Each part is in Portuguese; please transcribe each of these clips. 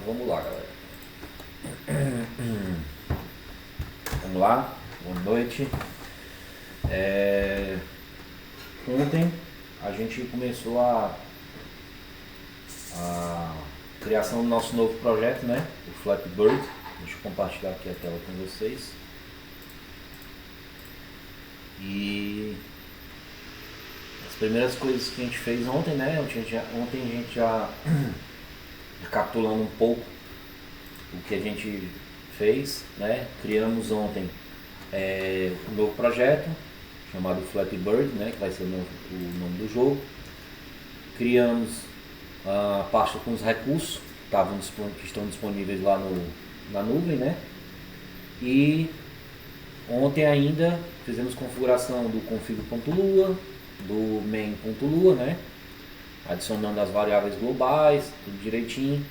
vamos lá, galera. Vamos lá, boa noite. Ontem a gente começou a criação do nosso novo projeto, né? O Flappy Bird. Deixa eu compartilhar aqui a tela com vocês. E as primeiras coisas que a gente fez ontem, né? Ontem a gente já recapitulando um pouco o que a gente fez, né? Criamos ontem um novo projeto chamado Flappy Bird, né? Que vai ser o nome do jogo. Criamos a pasta com os recursos que estão disponíveis lá na nuvem, né? E ontem ainda fizemos configuração do config.lua, do main.lua, né? Adicionando as variáveis globais, tudo direitinho,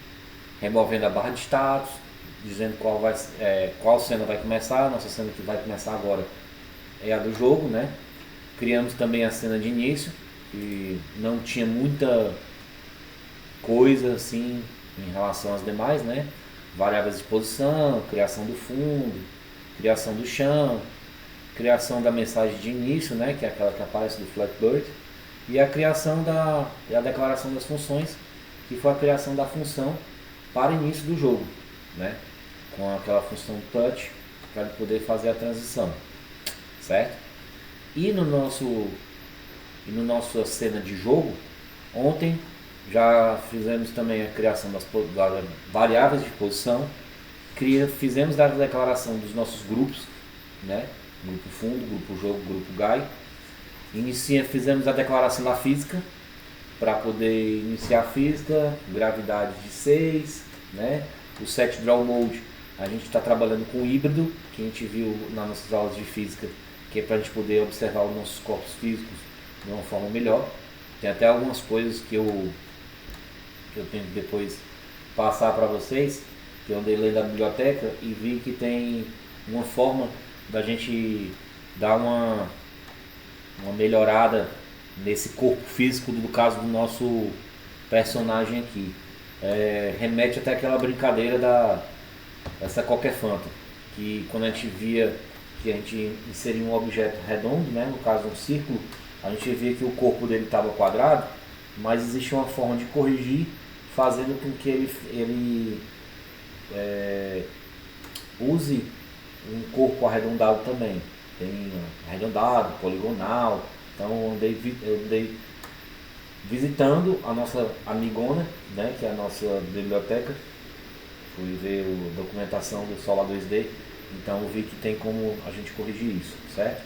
removendo a barra de status, dizendo qual cena vai começar. Nossa cena que vai começar agora é a do jogo, né? Criamos também a cena de início, que não tinha muita coisa assim em relação às demais, né? Variáveis de posição, criação do fundo, criação do chão, criação da mensagem de início, né? Que é aquela que aparece do Flatbird, e a criação a declaração das funções, que foi a criação da função para início do jogo, né? Com aquela função touch para poder fazer a transição, certo? E no nossa cena de jogo, ontem já fizemos também a criação das variáveis de posição, fizemos a declaração dos nossos grupos, né? Grupo fundo, grupo jogo, grupo guy. Fizemos a declaração da física, para poder iniciar a física, gravidade de 6, né? O set draw mode, a gente está trabalhando com o híbrido, que a gente viu nas nossas aulas de física, que é para a gente poder observar os nossos corpos físicos de uma forma melhor. Tem até algumas coisas que eu tenho que depois passar para vocês, que eu andei lendo a biblioteca e vi que tem uma forma da gente dar uma melhorada nesse corpo físico, do caso do nosso personagem aqui. Remete até aquela brincadeira dessa qualquer fanta, que quando a gente via que a gente inseria um objeto redondo, né, no caso um círculo, a gente via que o corpo dele estava quadrado, mas existia uma forma de corrigir, fazendo com que ele use um corpo arredondado também. Tem arredondado, poligonal. Então eu andei visitando a nossa amigona, né, que é a nossa biblioteca. Fui ver a documentação do Solar 2D, então eu vi que tem como a gente corrigir isso, certo?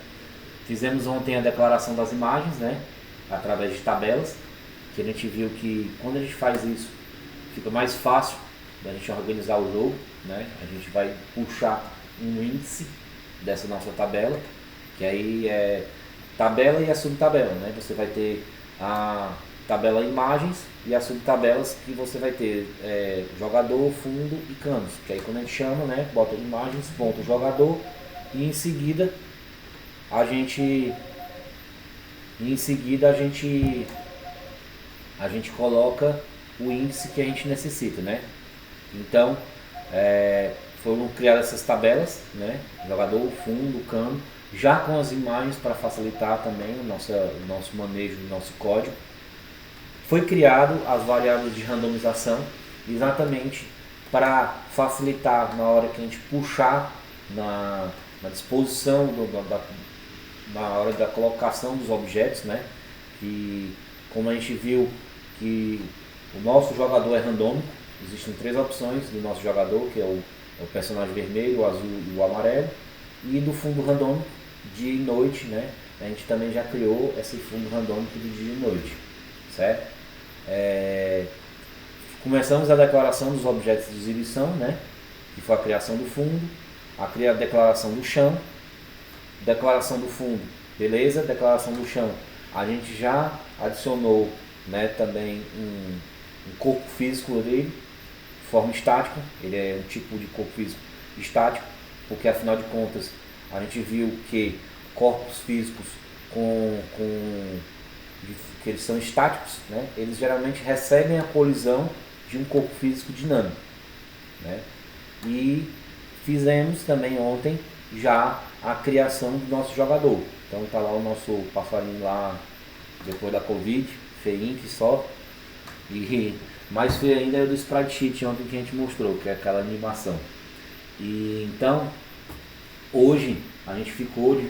Fizemos ontem a declaração das imagens, né, através de tabelas, que a gente viu que quando a gente faz isso, fica mais fácil da gente organizar o jogo, né? A gente vai puxar um índice dessa nossa tabela, que aí é tabela e a subtabela, né? Você vai ter a tabela imagens e as subtabelas, que você vai ter jogador, fundo e canos, que aí quando a gente chama, né, bota imagens, ponto jogador, e em seguida a gente coloca o índice que a gente necessita, né? Então foram criadas essas tabelas, né? Jogador, fundo, cano, já com as imagens para facilitar também o nosso manejo do nosso código. Foi criado as variáveis de randomização, exatamente para facilitar na hora que a gente puxar na disposição na hora da colocação dos objetos, né? Que, como a gente viu que o nosso jogador é randômico, existem 3 opções do nosso jogador, que é o personagem vermelho, o azul e o amarelo, e do fundo randômico dia e noite, né? A gente também já criou esse fundo randômico de dia e noite, certo? Começamos a declaração dos objetos de exibição, né? Que foi a criação do fundo, a declaração do chão, declaração do fundo, beleza? Declaração do chão, a gente já adicionou, né, também um corpo físico dele, forma estática. Ele é um tipo de corpo físico estático, porque afinal de contas a gente viu que corpos físicos que eles são estáticos, né, eles geralmente recebem a colisão de um corpo físico dinâmico. né? E fizemos também ontem já a criação do nosso jogador. Então tá lá o nosso passarinho lá depois da Covid, feinho que só. E mais feio ainda é o do Sprite Sheet ontem que a gente mostrou, que é aquela animação. E então hoje a gente ficou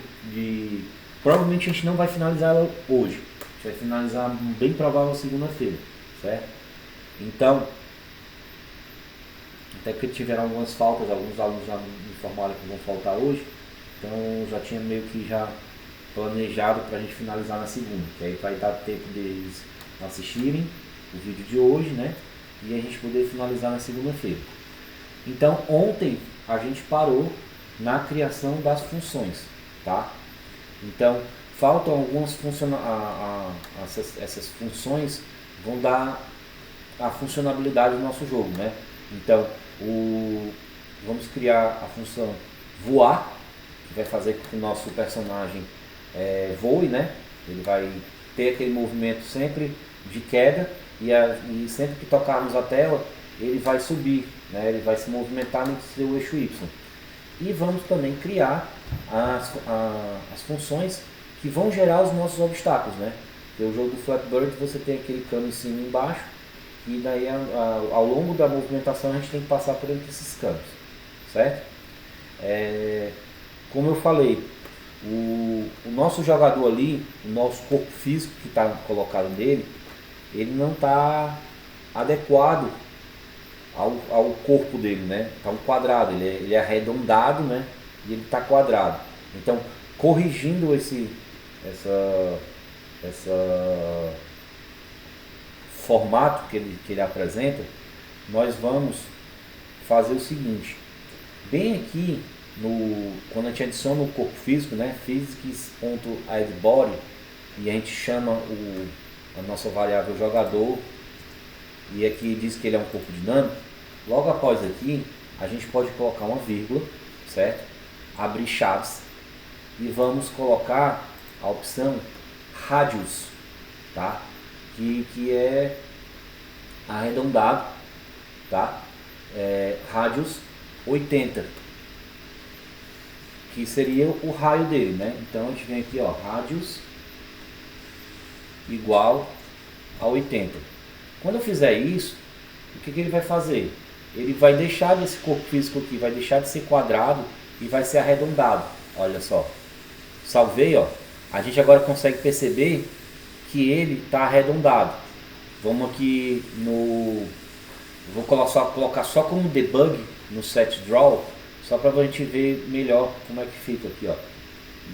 provavelmente a gente não vai finalizar ela hoje. A gente vai finalizar bem provável segunda-feira, certo? Então, até porque tiveram algumas faltas, alguns alunos já me informaram que vão faltar hoje. Então já tinha meio que já planejado para a gente finalizar na segunda, que aí vai dar tempo deles assistirem o vídeo de hoje, né? E a gente poder finalizar na segunda-feira. Então ontem a gente parou na criação das funções, tá? Então faltam algumas essas funções vão dar a funcionalidade do nosso jogo, né? Então vamos criar a função voar, que vai fazer com que o nosso personagem voe, né? Ele vai ter aquele movimento sempre de queda e sempre que tocarmos a tela ele vai subir, né? Ele vai se movimentar no seu eixo Y. E vamos também criar as funções que vão gerar os nossos obstáculos, né? Porque o jogo do Flatbird você tem aquele cano em cima e embaixo e daí ao longo da movimentação a gente tem que passar por entre esses canos, certo? Como eu falei, o nosso jogador ali, o nosso corpo físico que está colocado nele, ele não está adequado ao corpo dele, né? Está um quadrado, ele é arredondado, né? E ele está quadrado. Então, corrigindo esse formato que ele apresenta, nós vamos fazer o seguinte. Bem aqui, quando a gente adiciona o corpo físico, né? Physics.addBody, e a gente chama a nossa variável jogador, e aqui diz que ele é um corpo dinâmico. Logo após aqui, a gente pode colocar uma vírgula, certo? Abrir chaves e vamos colocar a opção radius, tá? Que é arredondado, tá? Radius 80, que seria o raio dele, né? Então a gente vem aqui, ó, radius igual a 80. Quando eu fizer isso, o que ele vai fazer? Ele vai deixar desse corpo físico aqui, vai deixar de ser quadrado e vai ser arredondado. Olha só, salvei, ó. A gente agora consegue perceber que ele está arredondado. Vamos aqui vou colocar só como debug no set draw, só para a gente ver melhor como é que fica aqui, ó.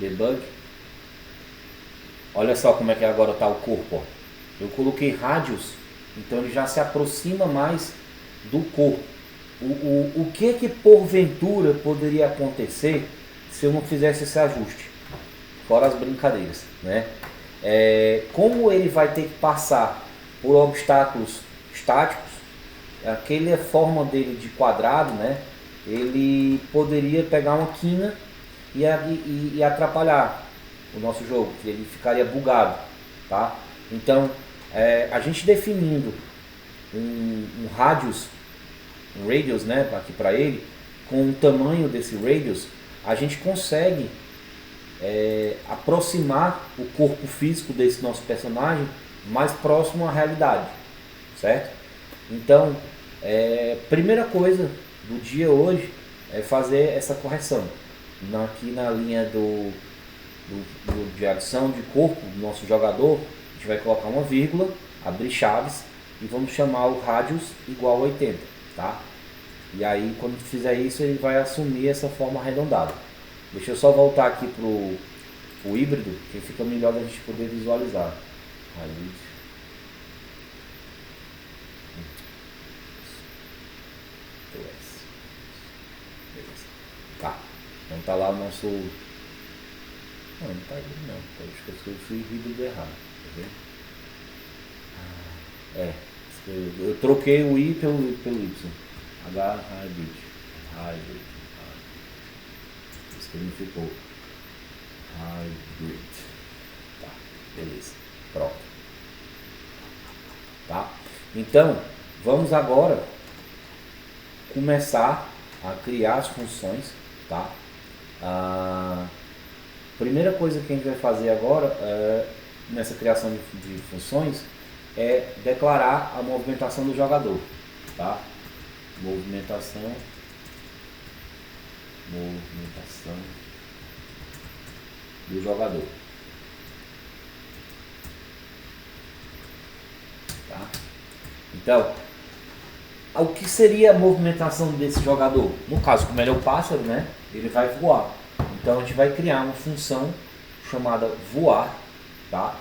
Debug. Olha só como é que agora está o corpo, ó. Eu coloquei radius, então ele já se aproxima mais do corpo. O que porventura poderia acontecer se eu não fizesse esse ajuste? Fora as brincadeiras, né? Como ele vai ter que passar por obstáculos estáticos, aquela forma dele de quadrado, né? Ele poderia pegar uma quina e atrapalhar o nosso jogo, que ele ficaria bugado, tá? Então, a gente definindo um radius, né, aqui para ele, com o tamanho desse radius, a gente consegue aproximar o corpo físico desse nosso personagem mais próximo à realidade, certo? Então, primeira coisa do dia hoje é fazer essa correção. Aqui na linha de adição de corpo do nosso jogador, a gente vai colocar uma vírgula, abrir chaves e vamos chamar o radius igual a 80, tá? E aí quando fizer isso ele vai assumir essa forma arredondada. Deixa eu só voltar aqui pro híbrido, que fica melhor da gente poder visualizar. Tá, então tá lá o nosso... Não tá híbrido não, acho que eu fui híbrido errado, tá vendo? Eu troquei o I pelo Y. Hybrid. Isso significou hybrid. Tá, beleza. Pronto. Tá? Então, vamos agora começar a criar as funções, tá? A primeira coisa que a gente vai fazer agora nessa criação de funções é declarar a movimentação do jogador, tá? Movimentação do jogador, tá? Então, o que seria a movimentação desse jogador? No caso, como ele é o pássaro, né? Ele vai voar. Então a gente vai criar uma função chamada voar, tá?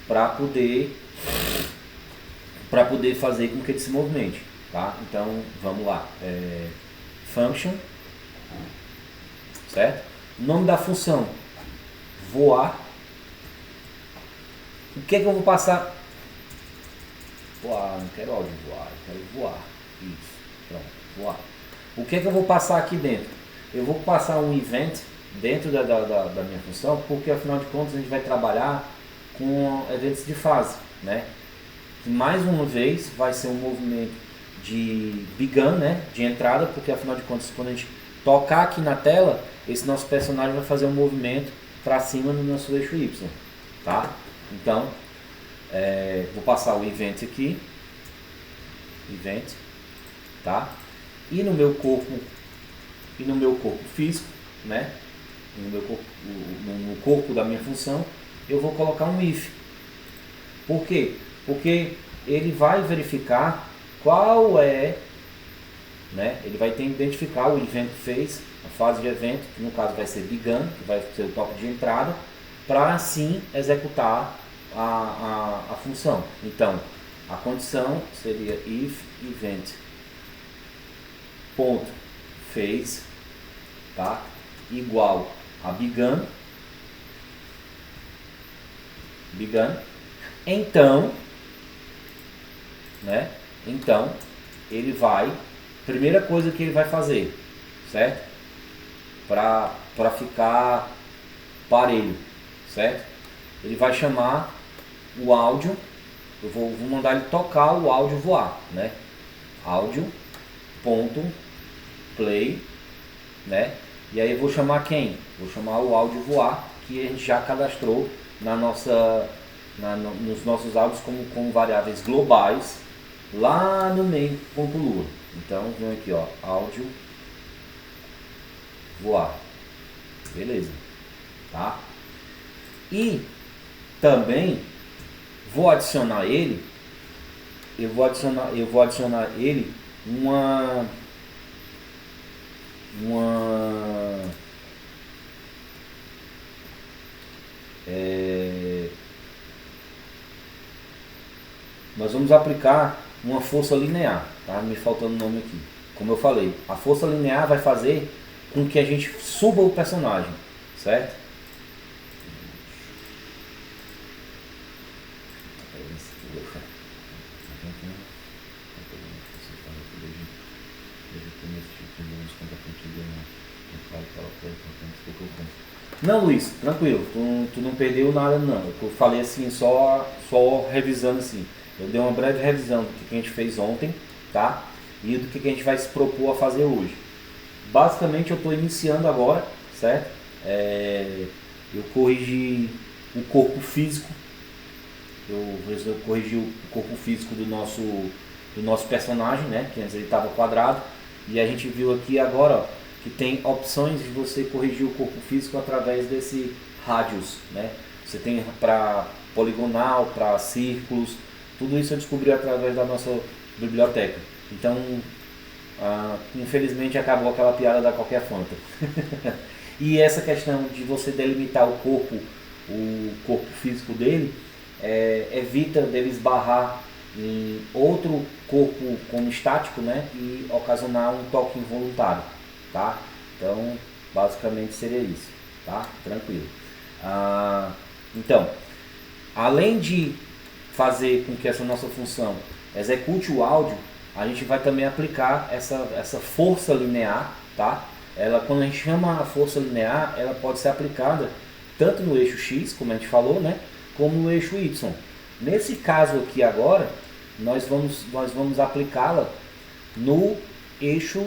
Para poder fazer com que ele se movimente, tá? Então vamos lá, function, certo? O nome da função voar. O que é que eu vou passar? Voar, não quero áudio voar, eu quero voar. Isso, pronto, voar. O que é que eu vou passar aqui dentro? Eu vou passar um event dentro da minha função, porque afinal de contas a gente vai trabalhar com eventos de fase, né? Que mais uma vez vai ser um movimento de begun, né? De entrada, porque afinal de contas quando a gente tocar aqui na tela, esse nosso personagem vai fazer um movimento para cima no nosso eixo Y, tá? Então, vou passar o event aqui, event, tá? E no meu corpo físico, né? No corpo da minha função, eu vou colocar um if. Por quê? Porque ele vai verificar qual é, né? Ele vai ter que identificar o event phase, a fase de evento, que no caso vai ser begun, que vai ser o toque de entrada, para assim executar a função. Então, a condição seria if event ponto phase, tá? Igual a begun. Então, né? Então, ele vai, primeira coisa que ele vai fazer, certo? Para ficar parelho, certo? Ele vai chamar o áudio, eu vou mandar ele tocar o áudio voar, né? Áudio ponto play, né? E aí eu vou chamar quem? Vou chamar o áudio voar, que a gente já cadastrou nos nossos áudios como variáveis globais lá no main.lua. Então vem aqui, ó, áudio voar, beleza, tá? E também vou adicionar ele, eu vou adicionar ele nós vamos aplicar uma força linear, tá? Me faltando o nome aqui. Como eu falei, a força linear vai fazer com que a gente suba o personagem, certo? Não, Luiz, tranquilo, tu não perdeu nada não. Eu falei assim, só revisando assim. Eu dei uma breve revisão do que a gente fez ontem, tá? E do que a gente vai se propor a fazer hoje. Basicamente eu estou iniciando agora, certo? Eu corrigi o corpo físico. Eu corrigi o corpo físico do nosso personagem, né? Que antes ele estava quadrado. E a gente viu aqui agora, ó, que tem opções de você corrigir o corpo físico através desse radius, né? Você tem para poligonal, para círculos, tudo isso eu descobri através da nossa biblioteca. Então, infelizmente acabou aquela piada da qualquer fanta. E essa questão de você delimitar o corpo físico dele, evita dele esbarrar em outro corpo como estático, né? E ocasionar um toque involuntário, tá? Então, basicamente seria isso, tá? Tranquilo. Então, além de fazer com que essa nossa função execute o áudio, a gente vai também aplicar essa força linear, tá? Quando a gente chama a força linear, ela pode ser aplicada tanto no eixo X, como a gente falou, né? Como no eixo Y. Nesse caso aqui agora, nós vamos aplicá-la no eixo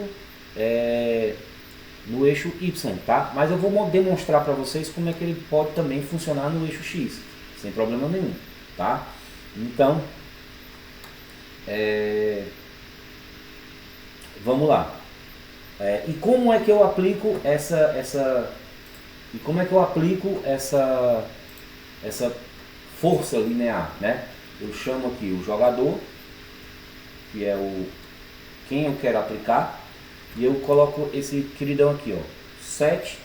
no eixo Y, tá? Mas eu vou demonstrar para vocês como é que ele pode também funcionar no eixo X, sem problema nenhum, tá? Então, vamos lá. E como é que eu aplico essa força linear, né? Eu chamo aqui o jogador, que é quem eu quero aplicar, e eu coloco esse queridão aqui, ó, set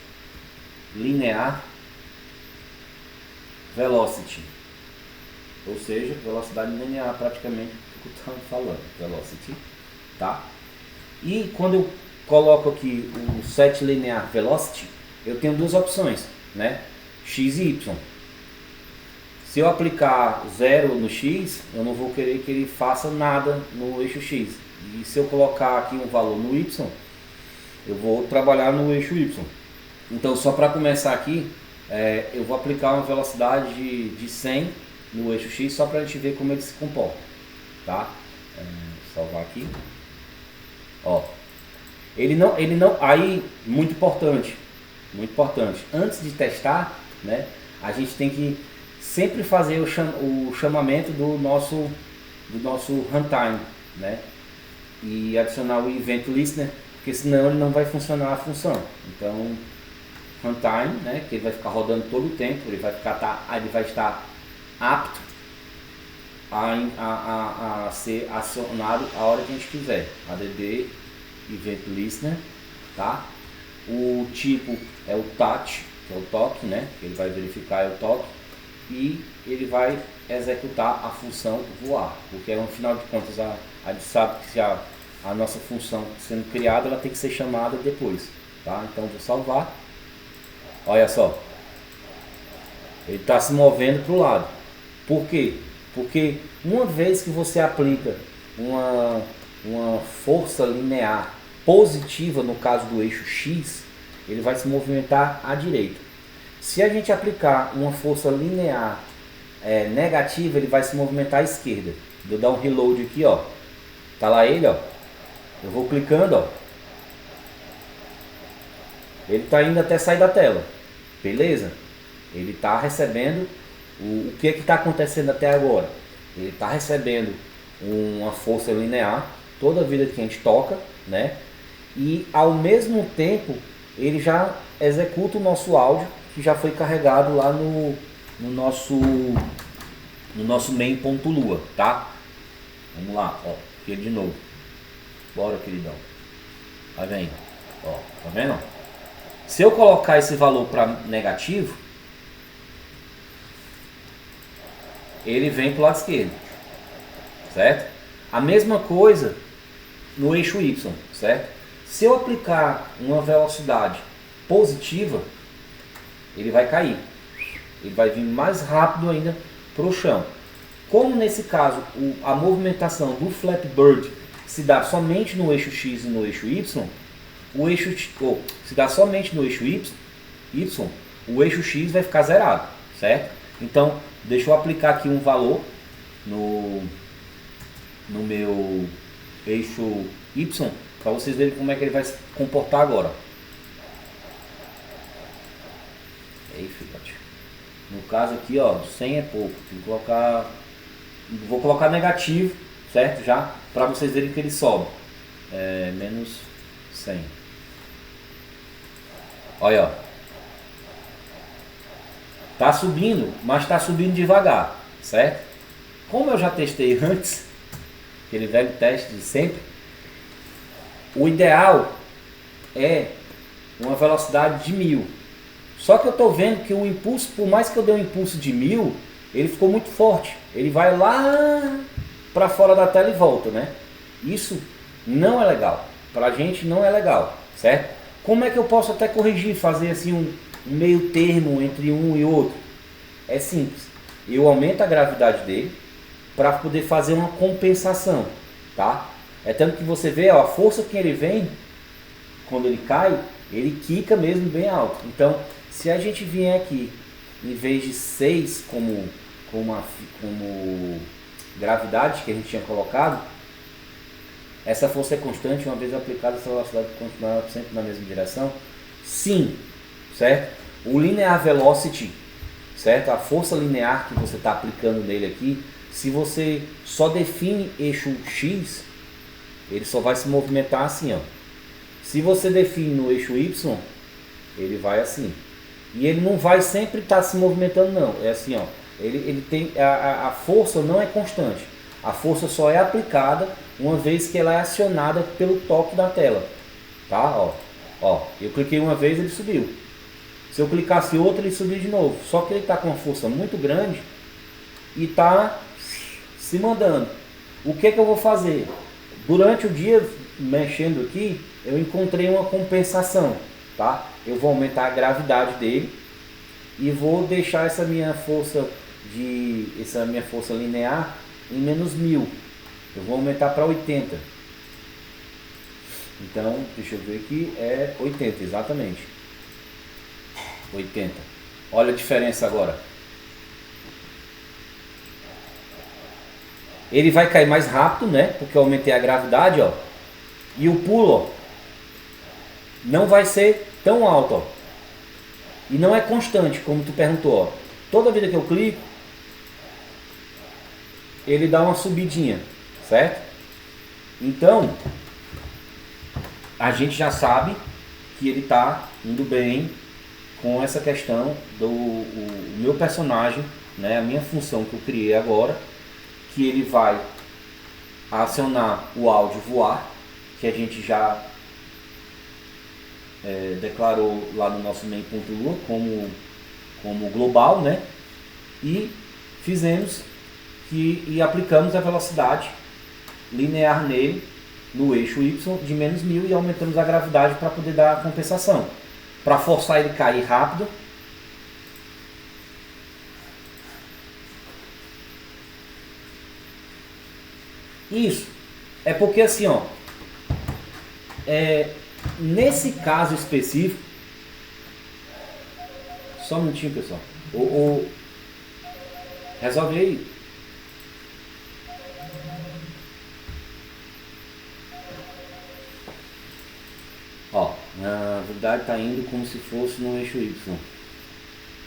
linear velocity, ou seja, velocidade linear, praticamente o que eu estava falando, velocity, tá? E quando eu coloco aqui o set linear velocity, eu tenho duas opções, né? X e Y. Se eu aplicar 0 no X, eu não vou querer que ele faça nada no eixo X. E se eu colocar aqui um valor no Y, eu vou trabalhar no eixo Y. Então, só para começar aqui, eu vou aplicar uma velocidade de 100 no eixo X, só para a gente ver como ele se comporta, tá? Salvar aqui. Ó, ele não, aí, muito importante, antes de testar, né, a gente tem que sempre fazer o chamamento do nosso runtime, né, e adicionar o event listener, porque senão ele não vai funcionar a função. Então, runtime, né, que ele vai ficar rodando todo o tempo, ele vai estar apto a ser acionado a hora que a gente quiser. ADD event listener, tá? O tipo é o touch, que é o toque, né? Ele vai verificar o toque e ele vai executar a função voar, porque no final de contas a gente sabe que se a nossa função sendo criada, ela tem que ser chamada depois, tá? Então vou salvar. Olha só, ele está se movendo para o lado. Por quê? Porque uma vez que você aplica uma força linear positiva, no caso do eixo X, ele vai se movimentar à direita. Se a gente aplicar uma força linear negativa, ele vai se movimentar à esquerda. Vou dar um reload aqui, ó. Tá lá ele, ó. Eu vou clicando, ó. Ele está indo até sair da tela. Beleza? Ele está recebendo o que está acontecendo até agora. Ele está recebendo uma força linear toda vida que a gente toca, né? E ao mesmo tempo ele já executa o nosso áudio que já foi carregado lá no nosso main.lua, tá? Vamos lá, ó, aqui de novo. Bora, queridão. Vai vendo, ó, tá vendo? Se eu colocar esse valor para negativo, ele vem para o lado esquerdo, certo? A mesma coisa no eixo Y, certo? Se eu aplicar uma velocidade positiva, ele vai cair. Ele vai vir mais rápido ainda para o chão. Como nesse caso a movimentação do Flappy Bird se dá somente no eixo X e no eixo Y, se dá somente no eixo Y, o eixo X vai ficar zerado, certo? Então, deixa eu aplicar aqui um valor no meu eixo Y, para vocês verem como é que ele vai se comportar agora. Aí, filhote. No caso aqui, ó, 100 é pouco. Tem que colocar, vou colocar negativo, certo? Já, para vocês verem que ele sobe. Menos 100. Olha, ó. Tá subindo, mas está subindo devagar, certo? Como eu já testei antes, aquele velho teste de sempre, o ideal é uma velocidade de 1000. Só que eu estou vendo que o impulso, por mais que eu dê um impulso de 1000, ele ficou muito forte. Ele vai lá para fora da tela e volta, né? Isso não é legal. Para a gente não é legal, certo? Como é que eu posso até corrigir, fazer assim um meio termo entre um e outro? É simples. Eu aumento a gravidade dele para poder fazer uma compensação, tá? É tanto que você vê, ó, a força que ele vem, quando ele cai, ele quica mesmo bem alto. Então, se a gente vier aqui, em vez de 6 como gravidade que a gente tinha colocado, essa força é constante, uma vez aplicada, essa velocidade continuará sempre na mesma direção? Sim, certo? O linear velocity, certo? A força linear que você está aplicando nele aqui, se você só define eixo X, ele só vai se movimentar assim, ó. Se você define no eixo Y, ele vai assim. E ele não vai sempre estar se movimentando, não. É assim, ó. Ele tem a força não é constante. A força só é aplicada uma vez que ela é acionada pelo toque da tela, tá? Ó, eu cliquei uma vez, ele subiu. Se eu clicasse outra, ele subiu de novo. Só que ele está com uma força muito grande e está se mandando. O que eu vou fazer? Durante o dia, mexendo aqui, eu encontrei uma compensação, tá? Eu vou aumentar a gravidade dele e vou deixar essa minha força linear em menos 1000. Eu vou aumentar para 80. Então, deixa eu ver aqui, é 80, exatamente. 80. Olha a diferença agora. Ele vai cair mais rápido, né? Porque eu aumentei a gravidade, ó. E o pulo, ó, não vai ser tão alto, ó. E não é constante, como tu perguntou, ó. Toda vida que eu clico, ele dá uma subidinha, certo? Então, a gente já sabe que ele está indo bem com essa questão do meu personagem, né? A minha função que eu criei agora, que ele vai acionar o áudio voar, que a gente já declarou lá no nosso main.lua como global, né? E fizemos e aplicamos a velocidade linear nele no eixo Y de menos 1000 e aumentamos a gravidade para poder dar a compensação, para forçar ele a cair rápido. Isso é porque assim, ó, nesse caso específico, só um minutinho, pessoal, resolve aí. Ó, na verdade está indo como se fosse no eixo Y,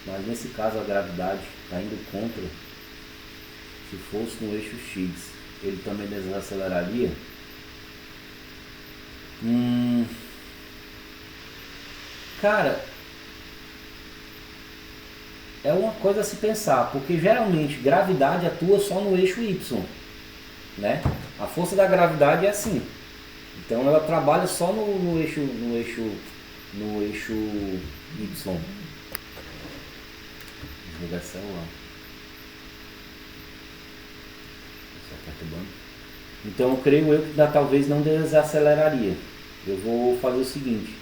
mas nesse caso a gravidade está indo contra. Se fosse no eixo X, ele também desaceleraria. Cara, é uma coisa a se pensar, porque geralmente gravidade atua só no eixo Y, né? A força da gravidade é assim. Então ela trabalha só no eixo Y. Desligar o celular. Só perturbando. Então eu creio eu que talvez não desaceleraria. Eu vou fazer o seguinte.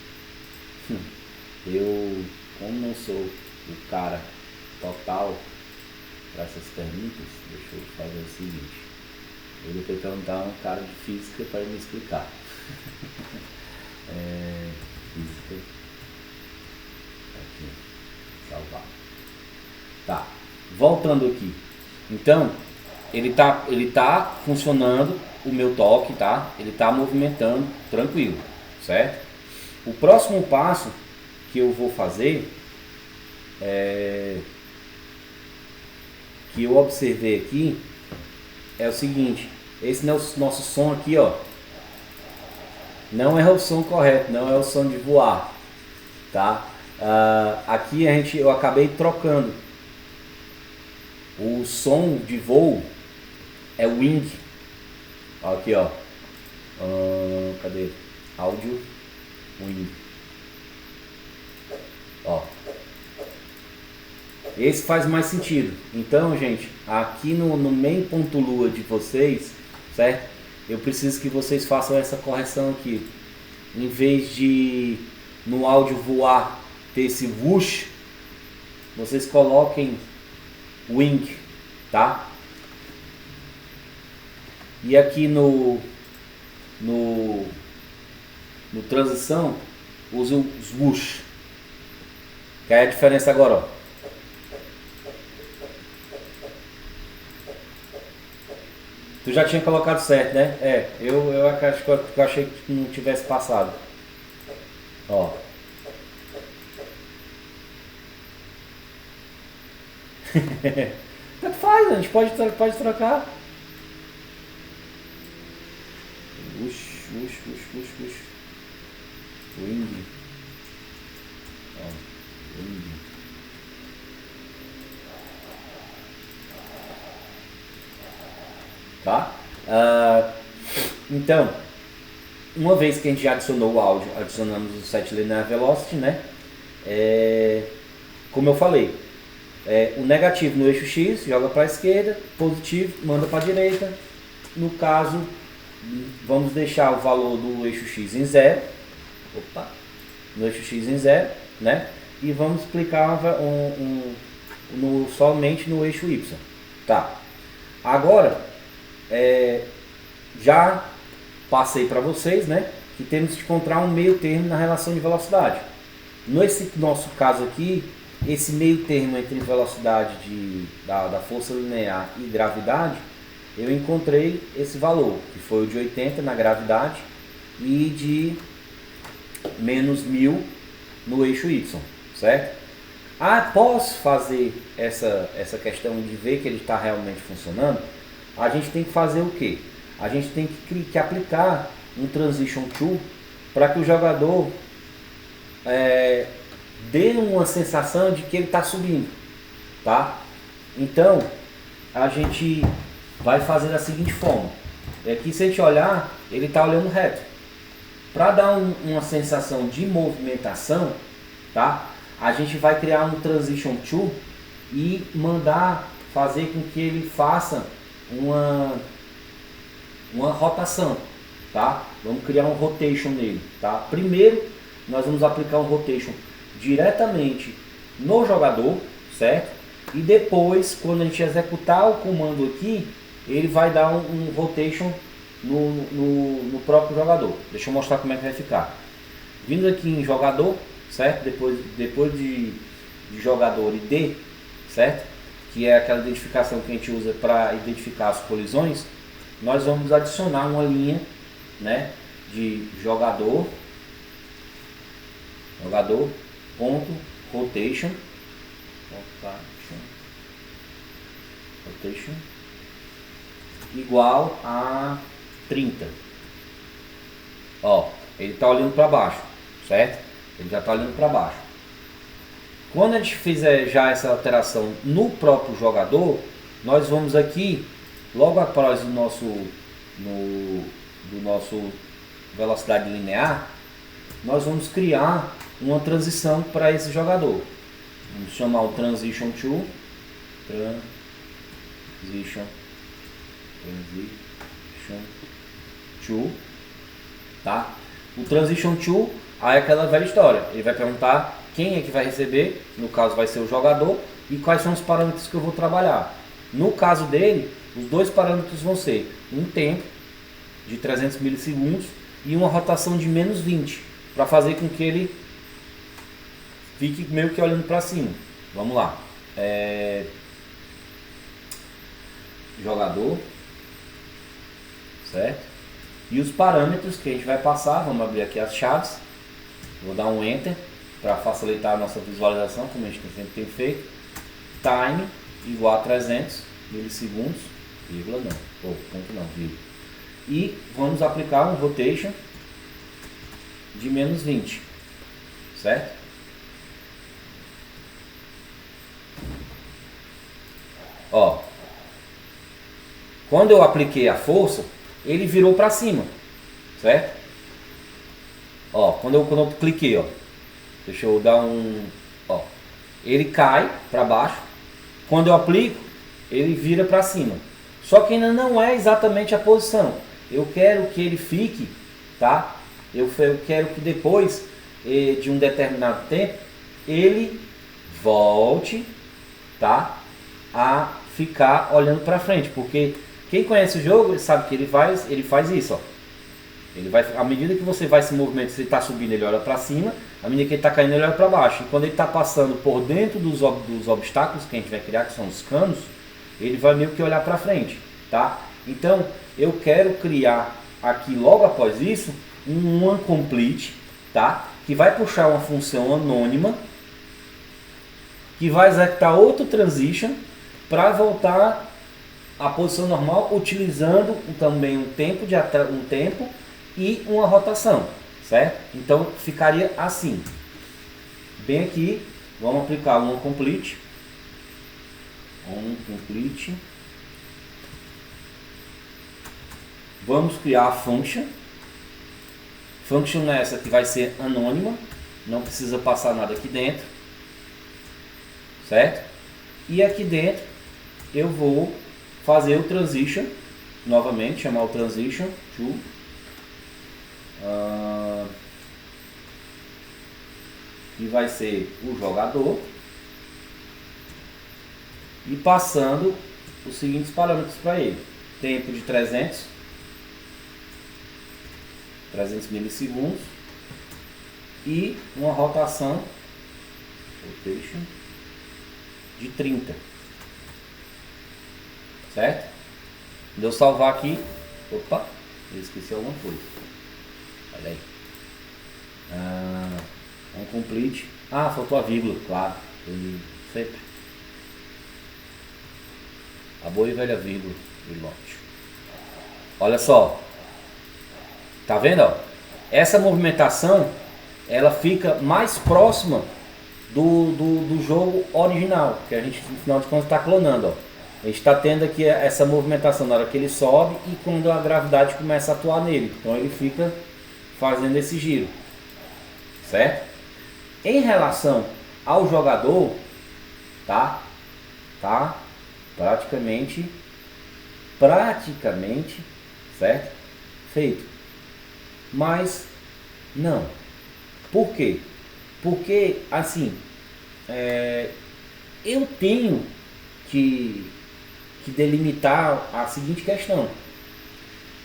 Eu, como não sou o cara total para essas perguntas, deixa eu fazer o seguinte. Eu vou perguntar um cara de física para ele me explicar. Física. Aqui. Salvar. Tá. Voltando aqui. Então, ele tá funcionando o meu toque, tá? Ele tá movimentando tranquilo, certo? O próximo passo que eu vou fazer que eu observei aqui é o seguinte. Esse nosso som aqui, ó, não é o som correto, não é o som de voar, tá? Aqui eu acabei trocando. O som de voo é wing. Aqui, ó. Cadê? Áudio wing. Ó. Esse faz mais sentido. Então, gente, aqui no main.lua de vocês, certo? Eu preciso que vocês façam essa correção aqui. Em vez de no áudio voar ter esse whoosh, vocês coloquem wing, tá? E aqui no transição, use o swoosh. Que é a diferença agora, ó. Tu já tinha colocado certo, né? Eu acho que eu achei que não tivesse passado. Ó. Tanto faz, a gente pode trocar. Ux. Wing. Ó, wing. Tá? Então, uma vez que a gente já adicionou o áudio, adicionamos o set linear velocity, né? Como eu falei, o negativo no eixo X joga para a esquerda, positivo manda para a direita. No caso, vamos deixar o valor do eixo X em 0. No eixo X em 0, né? E vamos explicar somente no eixo Y. Tá. Agora, já passei para vocês, né? Que temos que encontrar um meio termo na relação de velocidade. Nesse nosso caso aqui, esse meio termo entre velocidade da força linear e gravidade, eu encontrei esse valor, que foi o de 80 na gravidade e de menos 1000 no eixo Y, certo? Após fazer essa questão de ver que ele está realmente funcionando, a gente tem que fazer o quê? A gente tem que aplicar um Transition Tool para que o jogador dê uma sensação de que ele está subindo, tá? Então, a gente vai fazer da seguinte forma. Aqui, se a gente olhar, ele está olhando reto. Para dar uma sensação de movimentação, tá? A gente vai criar um Transition Tool e mandar fazer com que ele faça uma rotação, tá? Vamos criar um rotation nele, tá? Primeiro, nós vamos aplicar um rotation diretamente no jogador, certo? E depois, quando a gente executar o comando aqui, ele vai dar um rotation no próprio jogador. Deixa eu mostrar como é que vai ficar. Vindo aqui em jogador, certo? Depois de jogador e D, certo? Que é aquela identificação que a gente usa para identificar as colisões, nós vamos adicionar uma linha, né, de jogador ponto rotation igual a 30. Ó, ele está olhando para baixo, certo? Ele já está olhando para baixo. Quando a gente fizer já essa alteração no próprio jogador, nós vamos aqui, logo após do nosso velocidade linear, nós vamos criar uma transição para esse jogador. Vamos chamar o Transition Tool. Transition Tool. Tá? O Transition Tool, aí é aquela velha história. Ele vai perguntar quem é que vai receber, no caso vai ser o jogador, e quais são os parâmetros que eu vou trabalhar. No caso dele, os dois parâmetros vão ser um tempo de 300 milissegundos e uma rotação de menos 20, para fazer com que ele fique meio que olhando para cima. Vamos lá. Jogador, certo? E os parâmetros que a gente vai passar, vamos abrir aqui as chaves. Vou dar um Enter para facilitar a nossa visualização, como a gente sempre tem feito. Time igual a 300 milissegundos, vírgula não, ponto não, vírgula. E vamos aplicar um rotation de menos 20, certo? Ó, quando eu apliquei a força, ele virou para cima, certo? Ó, quando eu cliquei, ó, deixa eu dar ó, ele cai para baixo. Quando eu aplico, ele vira para cima. Só que ainda não é exatamente a posição. Eu quero que ele fique, tá? Eu quero que depois de um determinado tempo ele volte, tá? A ficar olhando para frente, porque quem conhece o jogo sabe que ele faz isso, ó. Ele vai, à medida que você vai se movimentando, se ele está subindo, ele olha para cima, à medida que ele está caindo, ele olha para baixo. E quando ele está passando por dentro dos obstáculos que a gente vai criar, que são os canos, ele vai meio que olhar para frente, tá? Então eu quero criar aqui logo após isso um onComplete, tá? Que vai puxar uma função anônima que vai executar outro transition para voltar à posição normal, utilizando também um tempo e uma rotação, certo? Então ficaria assim. Bem aqui, vamos aplicar um onComplete. onComplete. Vamos criar a function. Function essa que vai ser anônima, não precisa passar nada aqui dentro, certo? E aqui dentro eu vou fazer o transition, novamente, chamar o transition to que vai ser o jogador, e passando os seguintes parâmetros para ele: tempo de 300 milissegundos e uma rotation de 30, certo? Quando eu salvar aqui, opa, eu esqueci alguma coisa, olha aí, onComplete, faltou a vírgula, claro, sempre a boa e velha vírgula, olha só. Tá vendo? Ó? Essa movimentação ela fica mais próxima do jogo original, que a gente no final de contas está clonando. Ó. A gente está tendo aqui essa movimentação na hora que ele sobe e quando a gravidade começa a atuar nele. Então ele fica fazendo esse giro, certo? Em relação ao jogador, tá praticamente, certo? Feito. Mas não. Por quê? Porque assim, eu tenho que delimitar a seguinte questão: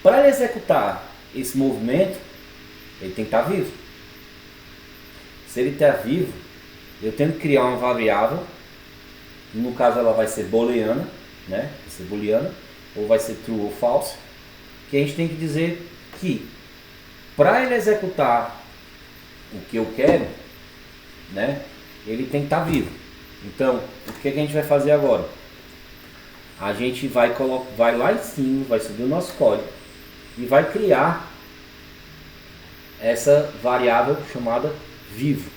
para ele executar esse movimento, ele tem que estar vivo. Se ele está vivo, eu tenho que criar uma variável. No caso ela vai ser booleana, né? Vai ser booleana, ou vai ser true ou false, que a gente tem que dizer que para ele executar o que eu quero, né, ele tem que estar vivo. Então, o que a gente vai fazer agora? A gente vai lá em cima, vai subir o nosso código e vai criar essa variável chamada vivo,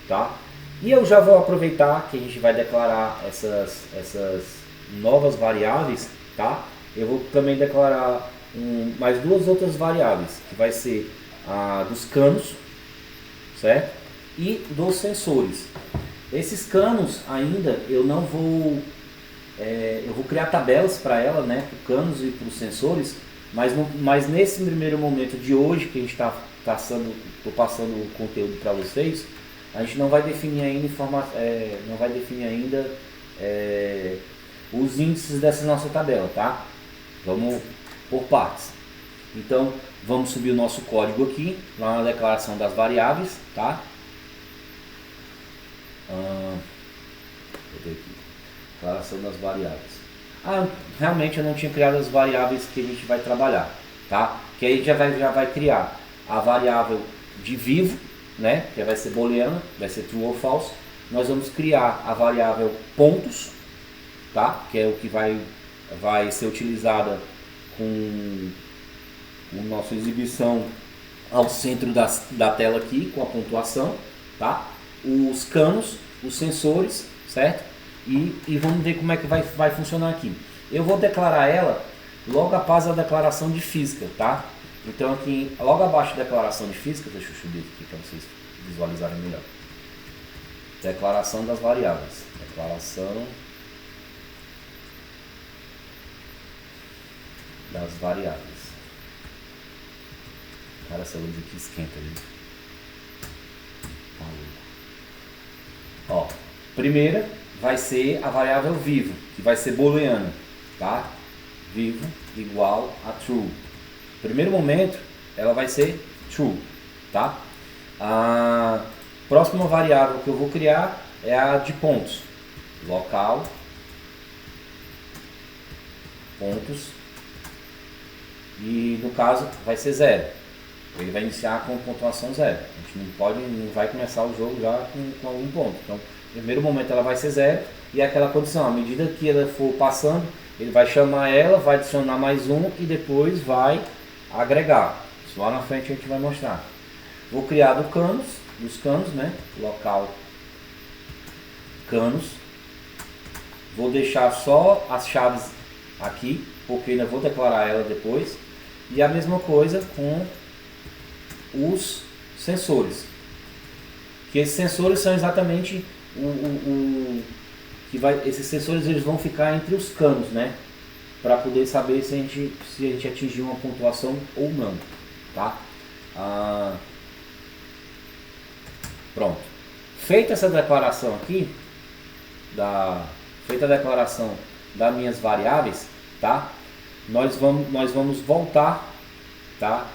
tá? E eu já vou aproveitar que a gente vai declarar essas novas variáveis, tá? Eu vou também declarar mais duas outras variáveis, que vai ser a dos canos, certo? E dos sensores. Esses canos ainda eu não vou, eu vou criar tabelas para ela, né? Para canos e para os sensores, mas nesse primeiro momento de hoje que a gente está passando o conteúdo para vocês, a gente não vai definir ainda os índices dessa nossa tabela, tá? Vamos por partes. Então, vamos subir o nosso código aqui, lá na declaração das variáveis, tá? Cadê aqui? Declaração das variáveis. Realmente eu não tinha criado as variáveis que a gente vai trabalhar, tá? Que aí já vai criar a variável de vivo, né? Que vai ser booleana, vai ser true ou false. Nós vamos criar a variável pontos, tá? Que é o que vai ser utilizada com nossa exibição ao centro da tela aqui, com a pontuação, tá? Os canos, os sensores, certo? E vamos ver como é que vai funcionar aqui. Eu vou declarar ela logo após a declaração de física, tá? Então aqui, logo abaixo da declaração de física, deixa eu subir aqui para vocês visualizarem melhor. Declaração das variáveis. Declaração das variáveis. Cara, essa luz aqui esquenta ali. Ó, primeira vai ser a variável vivo, que vai ser booleana, tá? Vivo igual a true. Primeiro momento, ela vai ser true, tá? A próxima variável que eu vou criar é a de pontos. Local pontos e no caso vai ser 0. Ele vai iniciar com pontuação 0. A gente não vai começar o jogo já com algum ponto. Então, no primeiro momento ela vai ser 0 e é aquela condição. À medida que ela for passando, ele vai chamar ela, vai adicionar mais um e depois vai agregar. Isso lá na frente a gente vai mostrar. Vou criar dos canos, né? Local canos. Vou deixar só as chaves aqui, porque ainda vou declarar ela depois. E a mesma coisa com os sensores. Que esses sensores são exatamente esses sensores eles vão ficar entre os canos, né? Para poder saber se a gente atingiu uma pontuação ou não, tá? Pronto. Feita essa declaração aqui, feita a declaração das minhas variáveis, tá? Nós vamos voltar, tá?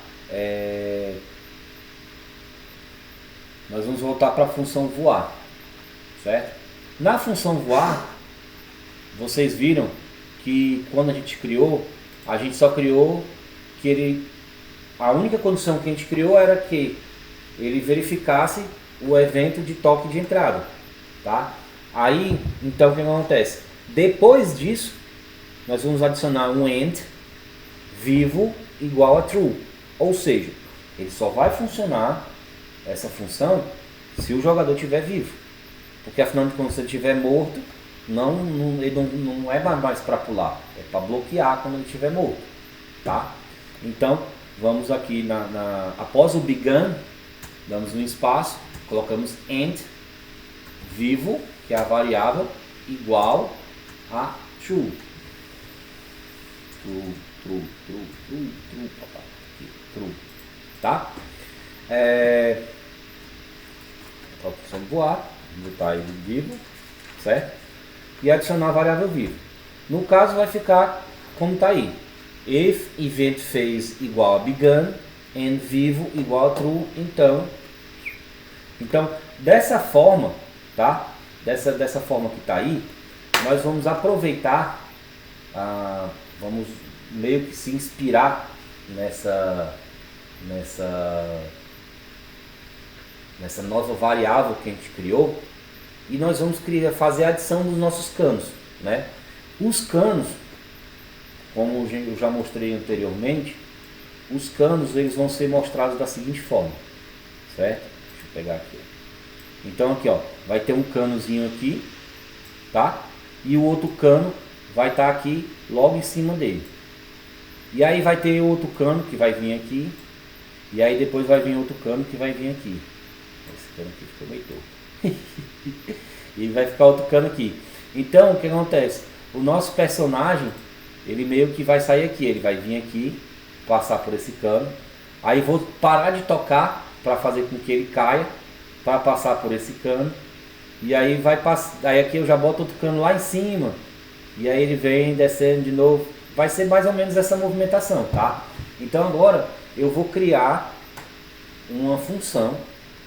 Nós vamos voltar para a função voar, certo? Na função voar, vocês viram que quando a gente só criou que a única condição que a gente criou era que ele verificasse o evento de toque de entrada, tá? Aí, então o que acontece? Depois disso, nós vamos adicionar um end vivo igual a true, ou seja, ele só vai funcionar essa função se o jogador estiver vivo, porque afinal de contas, se ele estiver morto, ele não é mais para pular, é para bloquear quando ele estiver morto, tá? Então vamos aqui após o begun, damos um espaço, colocamos end vivo, que é a variável, igual a true. True, tá? A função voar, botar ele vivo, certo? E adicionar a variável vivo. No caso vai ficar como está aí. If event phase igual a begun, and vivo igual a true, então dessa forma, tá? Dessa forma que está aí, nós vamos aproveitar, vamos meio que se inspirar nessa nova variável que a gente criou, e nós vamos fazer a adição dos nossos canos, né? Os canos, como eu já mostrei anteriormente, os canos eles vão ser mostrados da seguinte forma, certo? Deixa eu pegar aqui. Então aqui, ó, vai ter um canozinho aqui, tá? E o outro cano vai estar aqui logo em cima dele. E aí vai ter outro cano que vai vir aqui, e aí depois vai vir outro cano que vai vir aqui. Esse cano aqui ficou meio torto. E vai ficar outro cano aqui. Então o que acontece? O nosso personagem, ele meio que vai sair aqui, ele vai vir aqui, passar por esse cano. Aí vou parar de tocar para fazer com que ele caia, para passar por esse cano. E aí vai passar, aí aqui eu já boto outro cano lá em cima. E aí ele vem descendo de novo. Vai ser mais ou menos essa movimentação, tá? Então agora eu vou criar uma função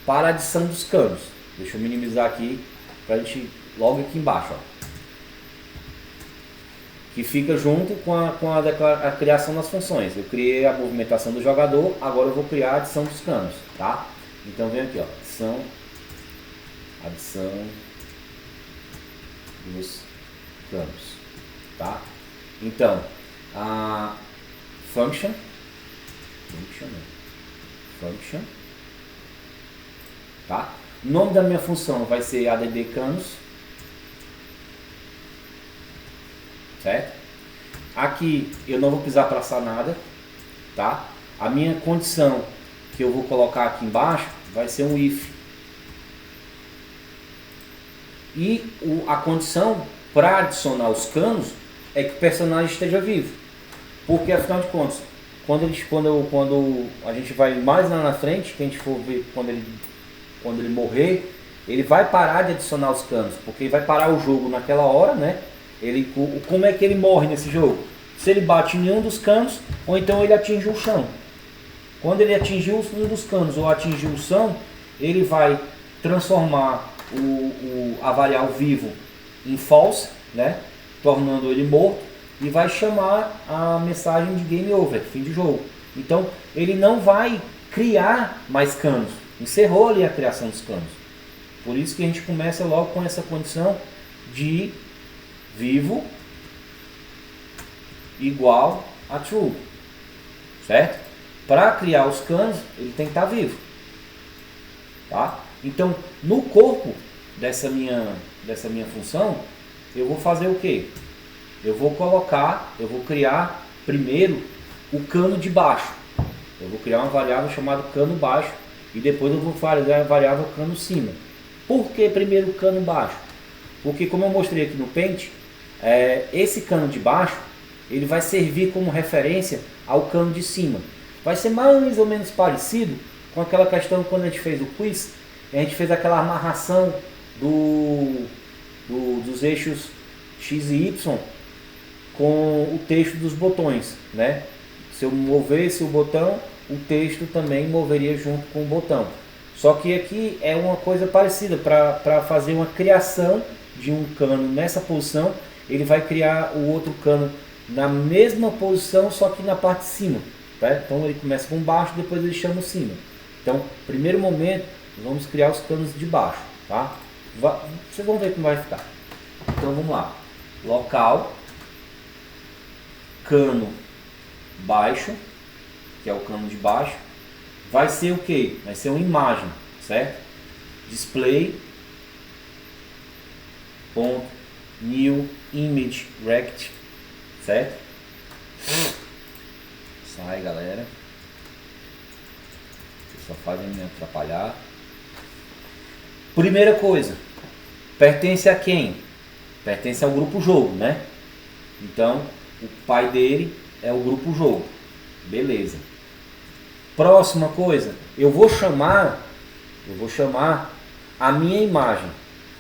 para a adição dos canos. Deixa eu minimizar aqui para a gente logo aqui embaixo, ó. Que fica junto com a criação das funções. Eu criei a movimentação do jogador, agora eu vou criar a adição dos canos, tá? Então vem aqui, ó, adição dos canos, tá? Então, a function, tá? O nome da minha função vai ser add canos, certo? Aqui eu não vou precisar passar nada, tá? A minha condição que eu vou colocar aqui embaixo vai ser um if. E a condição para adicionar os canos é que o personagem esteja vivo. Porque afinal de contas, quando a gente vai mais lá na frente, que a gente for ver quando ele morrer, ele vai parar de adicionar os canos, porque ele vai parar o jogo naquela hora, né? Como é que ele morre nesse jogo? Se ele bate em um dos canos, ou então ele atinge o chão. Quando ele atingiu um dos canos ou atingiu o chão, ele vai transformar a variável vivo em false, né? Tornando ele morto. e vai chamar a mensagem de game over, fim de jogo. Então ele não vai criar mais canos, encerrou ali a criação dos canos. Por isso que a gente começa logo com essa condição de vivo igual a true, certo? Para criar os canos ele tem que estar vivo, tá? Então no corpo dessa minha função eu vou fazer o que? Eu vou criar primeiro o cano de baixo. Eu vou criar uma variável chamada cano baixo e depois eu vou fazer a variável cano cima. Por que primeiro o cano baixo? Porque como eu mostrei aqui no Paint, esse cano de baixo ele vai servir como referência ao cano de cima. Vai ser mais ou menos parecido com aquela questão quando a gente fez o quiz, a gente fez aquela amarração dos eixos X e Y com o texto dos botões, né? Se eu movesse o botão, o texto também moveria junto com o botão. Só que aqui é uma coisa parecida, para fazer uma criação de um cano nessa posição, ele vai criar o outro cano na mesma posição, só que na parte de cima. Tá? Então ele começa com baixo, depois ele chama o cima. Então, primeiro momento, vamos criar os canos de baixo. Tá? Vocês vão ver como vai ficar. Então vamos lá. Local, cano baixo, que é o cano de baixo, vai ser o que? Vai ser uma imagem, certo? Display .new image rect, certo? Sai, galera. Vocês só fazem me atrapalhar. Primeira coisa, pertence a quem? Pertence ao grupo jogo, né? Então, o pai dele é o grupo jogo. Beleza. Próxima coisa, eu vou chamar a minha imagem.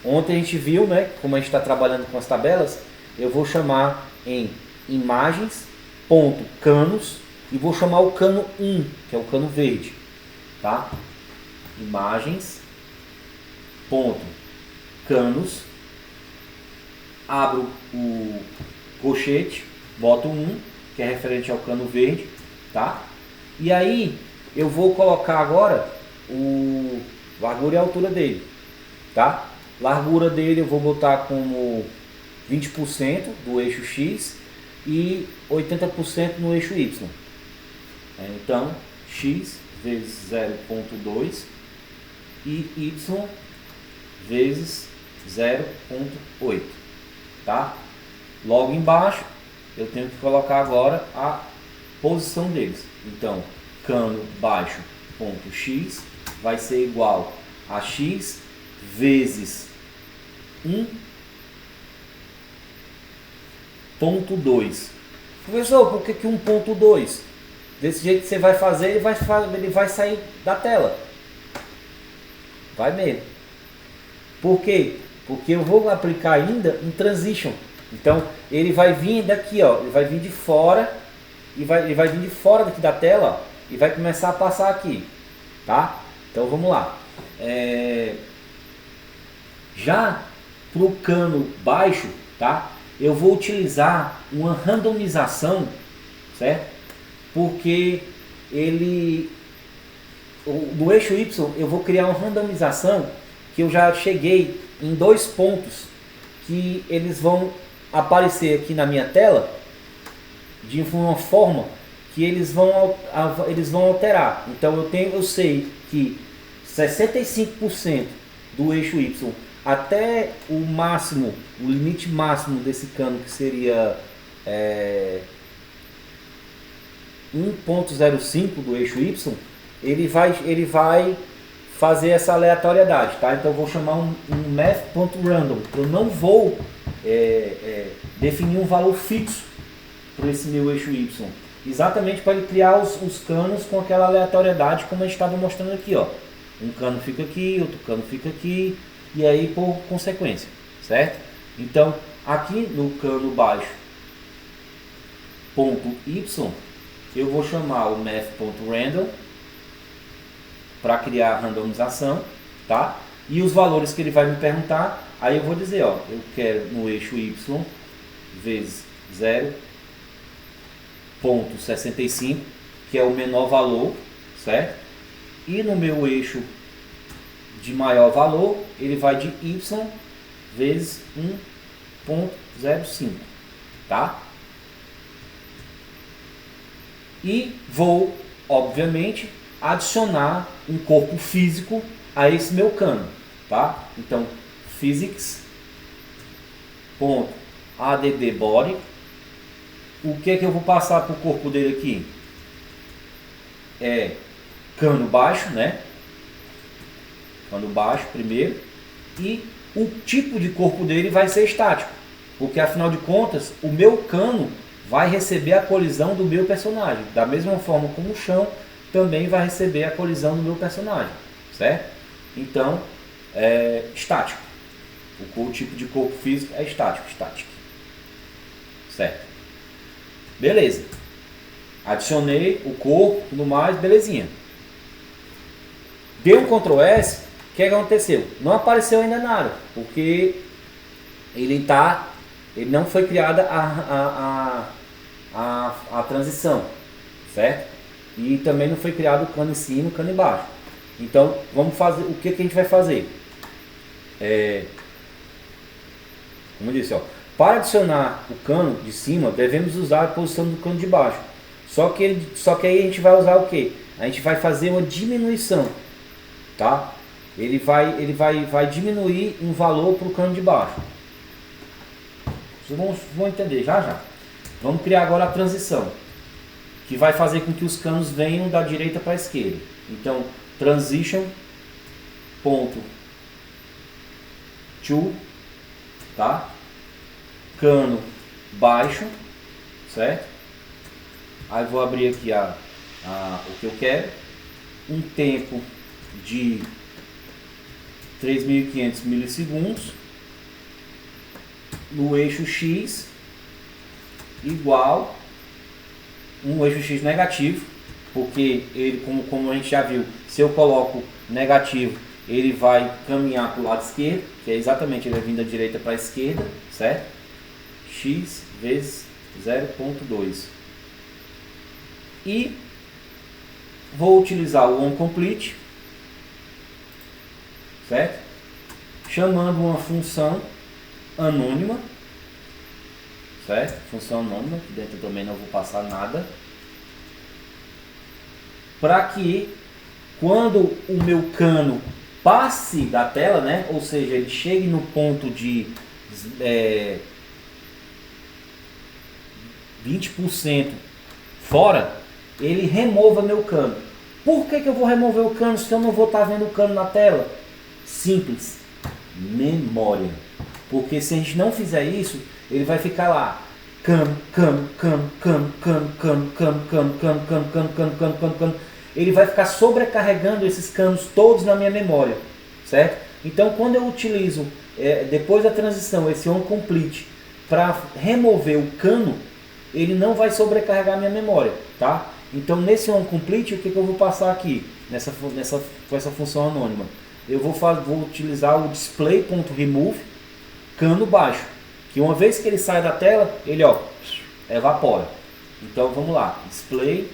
Ontem a gente viu, né, como a gente está trabalhando com as tabelas, eu vou chamar em imagens.canos e vou chamar o cano 1, que é o cano verde, tá? Imagens.canos, abro o colchete, boto 1, que é referente ao cano verde, tá? E aí eu vou colocar agora o largura e altura dele, tá? Largura dele eu vou botar como 20% do eixo X e 80% no eixo Y. Então X vezes 0,2 e Y vezes 0,8, tá? Logo embaixo eu tenho que colocar agora a posição deles. Então cano baixo ponto X vai ser igual a X vezes 1.2. Professor, por que 1.2? Desse jeito que você vai fazer, ele vai sair da tela. Vai mesmo. Por quê? Porque eu vou aplicar ainda um transition. Então ele vai vir daqui, ó, ele vai vir de fora e ele vai vir de fora daqui da tela, ó, e vai começar a passar aqui, tá? Então vamos lá. Já para o cano baixo, tá? Eu vou utilizar uma randomização, certo? Porque do eixo Y eu vou criar uma randomização que eu já cheguei em 2 pontos que eles vão aparecer aqui na minha tela de uma forma que eles vão alterar. Então eu sei que 65% do eixo Y até o máximo, o limite máximo desse cano, que seria 1.05 do eixo Y, ele vai fazer essa aleatoriedade, tá? Então eu vou chamar um math.random. Eu não vou definir um valor fixo para esse meu eixo Y, exatamente para ele criar os canos com aquela aleatoriedade, como a gente estava mostrando aqui, ó. Um cano fica aqui, outro cano fica aqui, e aí por consequência, certo? Então aqui no cano baixo ponto Y eu vou chamar o math.random para criar a randomização, tá? E os valores que ele vai me perguntar, aí eu vou dizer, ó, eu quero no eixo Y vezes 0 1.65, que é o menor valor, certo? E no meu eixo de maior valor, ele vai de y vezes 1.05, tá? E vou, obviamente, adicionar um corpo físico a esse meu cano, tá? Então, physics.addBody. O que é que eu vou passar para o corpo dele aqui? É cano baixo, né? Cano baixo primeiro. E o tipo de corpo dele vai ser estático. Porque afinal de contas, o meu cano vai receber a colisão do meu personagem. Da mesma forma como o chão também vai receber a colisão do meu personagem. Certo? Então, é estático. O tipo de corpo físico é estático. Certo? Beleza. Adicionei o corpo, tudo mais, belezinha. Dei um Ctrl S, o que aconteceu? Não apareceu ainda nada, porque ele não foi criada a transição, certo? E também não foi criado o cano em cima e o cano embaixo. Então, vamos fazer, o que a gente vai fazer? Como eu disse, ó, para adicionar o cano de cima, devemos usar a posição do cano de baixo. Só que aí a gente vai usar o que? A gente vai fazer uma diminuição, tá? Ele vai diminuir um valor para o cano de baixo. Vocês vão entender já. Vamos criar agora a transição, que vai fazer com que os canos venham da direita para a esquerda. Então, transition to, tá? Cano baixo, certo? Aí vou abrir aqui o que eu quero. Um tempo de 3.500 milissegundos no eixo X igual um eixo X negativo, porque ele, como a gente já viu, se eu coloco negativo, ele vai caminhar para o lado esquerdo, que é exatamente, ele vai vir da direita para a esquerda, certo? X vezes 0.2. E vou utilizar o onComplete, certo? Chamando uma função anônima, certo? Função anônima, que dentro também não vou passar nada, para que quando o meu cano passe da tela, né? Ou seja, ele chegue no ponto de 20% fora, ele remova meu cano. Por que eu vou remover o cano se eu não vou estar vendo o cano na tela? Simples, memória. Porque se a gente não fizer isso, ele vai ficar lá, cano. Ele vai ficar sobrecarregando esses canos todos na minha memória, certo? Então, quando eu utilizo, depois da transição, esse onComplete para remover o cano, ele não vai sobrecarregar a minha memória, tá? Então, nesse onComplete, o que eu vou passar aqui, com essa função anônima? Eu vou utilizar o display.remove cano baixo, que uma vez que ele sai da tela, ele evapora. Então, vamos lá, display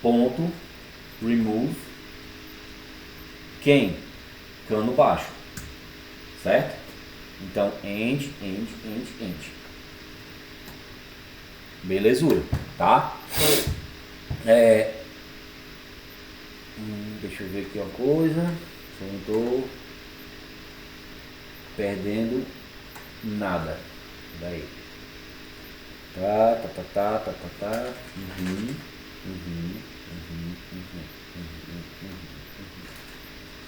ponto remove quem? Cano baixo, certo? Então, end. Belezura, tá? Deixa eu ver aqui uma coisa, se eu não estou perdendo nada. Daí. Tá.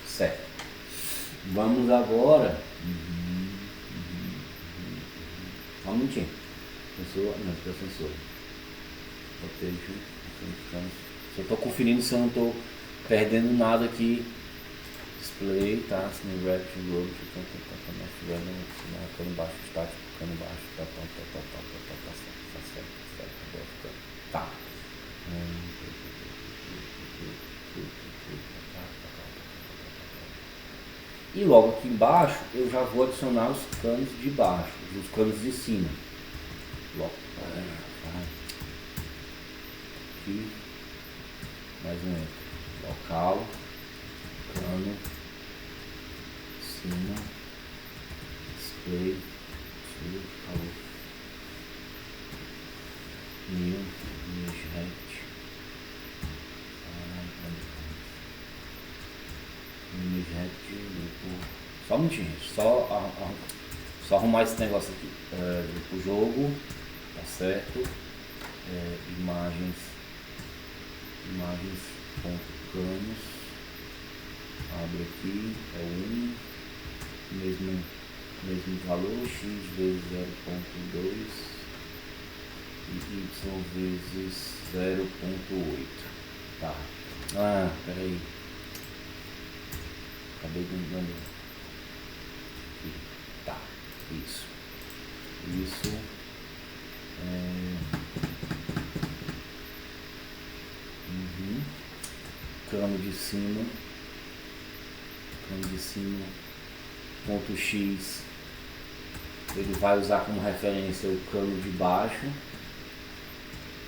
Certo. Vamos agora. Só um minutinho. Sensor. Só estou conferindo se eu não estou perdendo nada aqui. Display, tá? No wrap road, cano baixo, estático, cano baixo, tá certo. Tá. E logo aqui embaixo eu já vou adicionar os canos de baixo, os canos de cima. Logo, aqui, mais um enter. Local, cano, cima, display, calor, new, image rect, image rect, só um minutinho, só arrumar esse negócio aqui, o jogo, tá certo, imagens, canos, abre aqui, é o 1, mesmo valor, x vezes 0.2 e y vezes 0.8, tá, peraí, acabei de mandar aqui, tá, isso, cano de cima, ponto X, ele vai usar como referência o cano de baixo,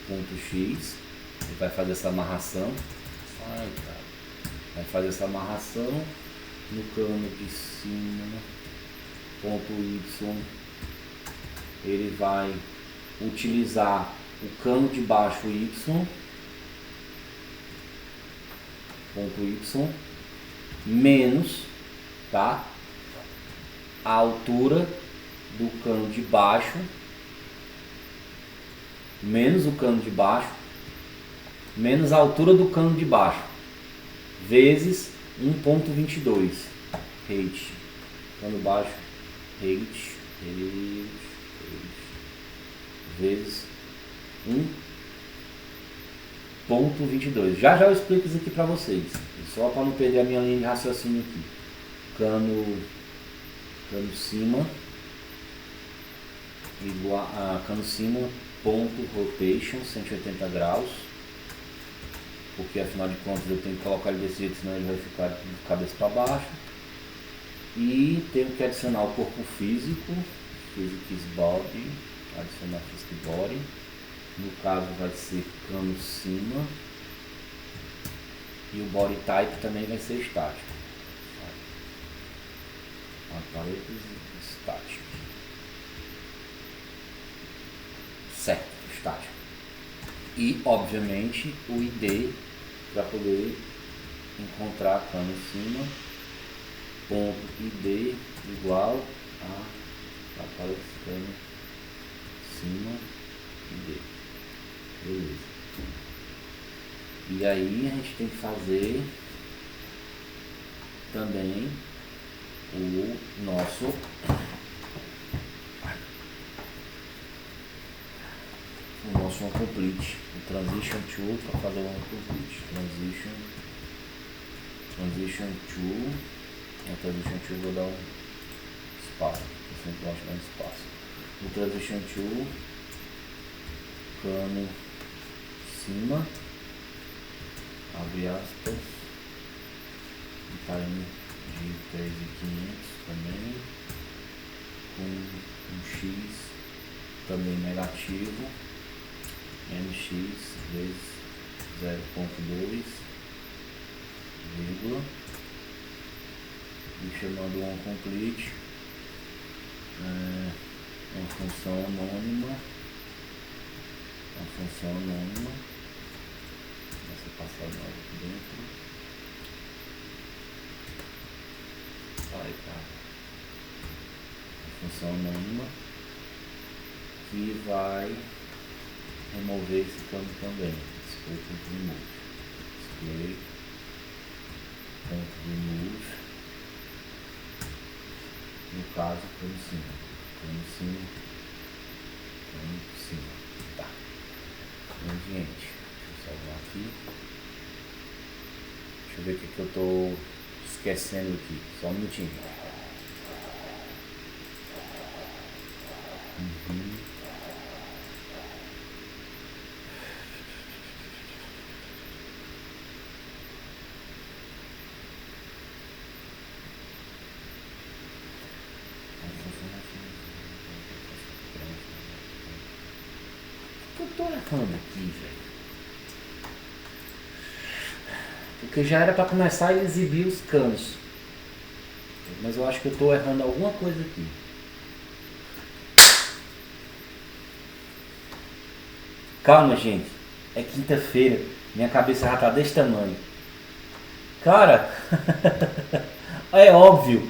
ponto X, ele vai fazer essa amarração, no cano de cima, ponto Y, ele vai utilizar o cano de baixo Y, ponto Y, menos, tá, a altura do cano de baixo, menos o cano de baixo, menos a altura do cano de baixo, vezes 1.22, height, cano baixo, height, vezes 1.22. Já eu explico isso aqui para vocês, só para não perder a minha linha de raciocínio aqui. Cano cima igual a cano cima ponto rotation 180 graus, porque afinal de contas eu tenho que colocar ele desse jeito, senão ele vai ficar de cabeça para baixo. E tenho que adicionar o corpo físico, physics body, adicionar physics body, no caso vai ser cano cima, e o body type também vai ser estático, aparelhos estático, certo, estático, e obviamente o ID para poder encontrar cano cima, ponto ID igual a aparelho cima ID, beleza. E aí a gente tem que fazer também o nosso onComplete, o Transition Tool para fazer o onComplete. Transition Tool, no Transition Tool vou dar um espaço, eu sempre gosto de dar um espaço. No Transition Tool, cano cima, abre aspas, time de 3.500 também, com um X também negativo, mx vezes 0.2, vírgula, e chamando o onComplete, uma função anônima, essa passar aqui dentro, a função anônima que vai remover esse campo também, display ponto remove, no caso cano cima, tá. Então, gente, deixa eu salvar aqui, deixa eu ver o que eu tô esquecendo aqui, só um minutinho. tô errando aqui, velho? Porque já era para começar a exibir os canos. Mas eu acho que eu tô errando alguma coisa aqui. Calma, gente. É quinta-feira. Minha cabeça já tá desse tamanho. Cara, é óbvio.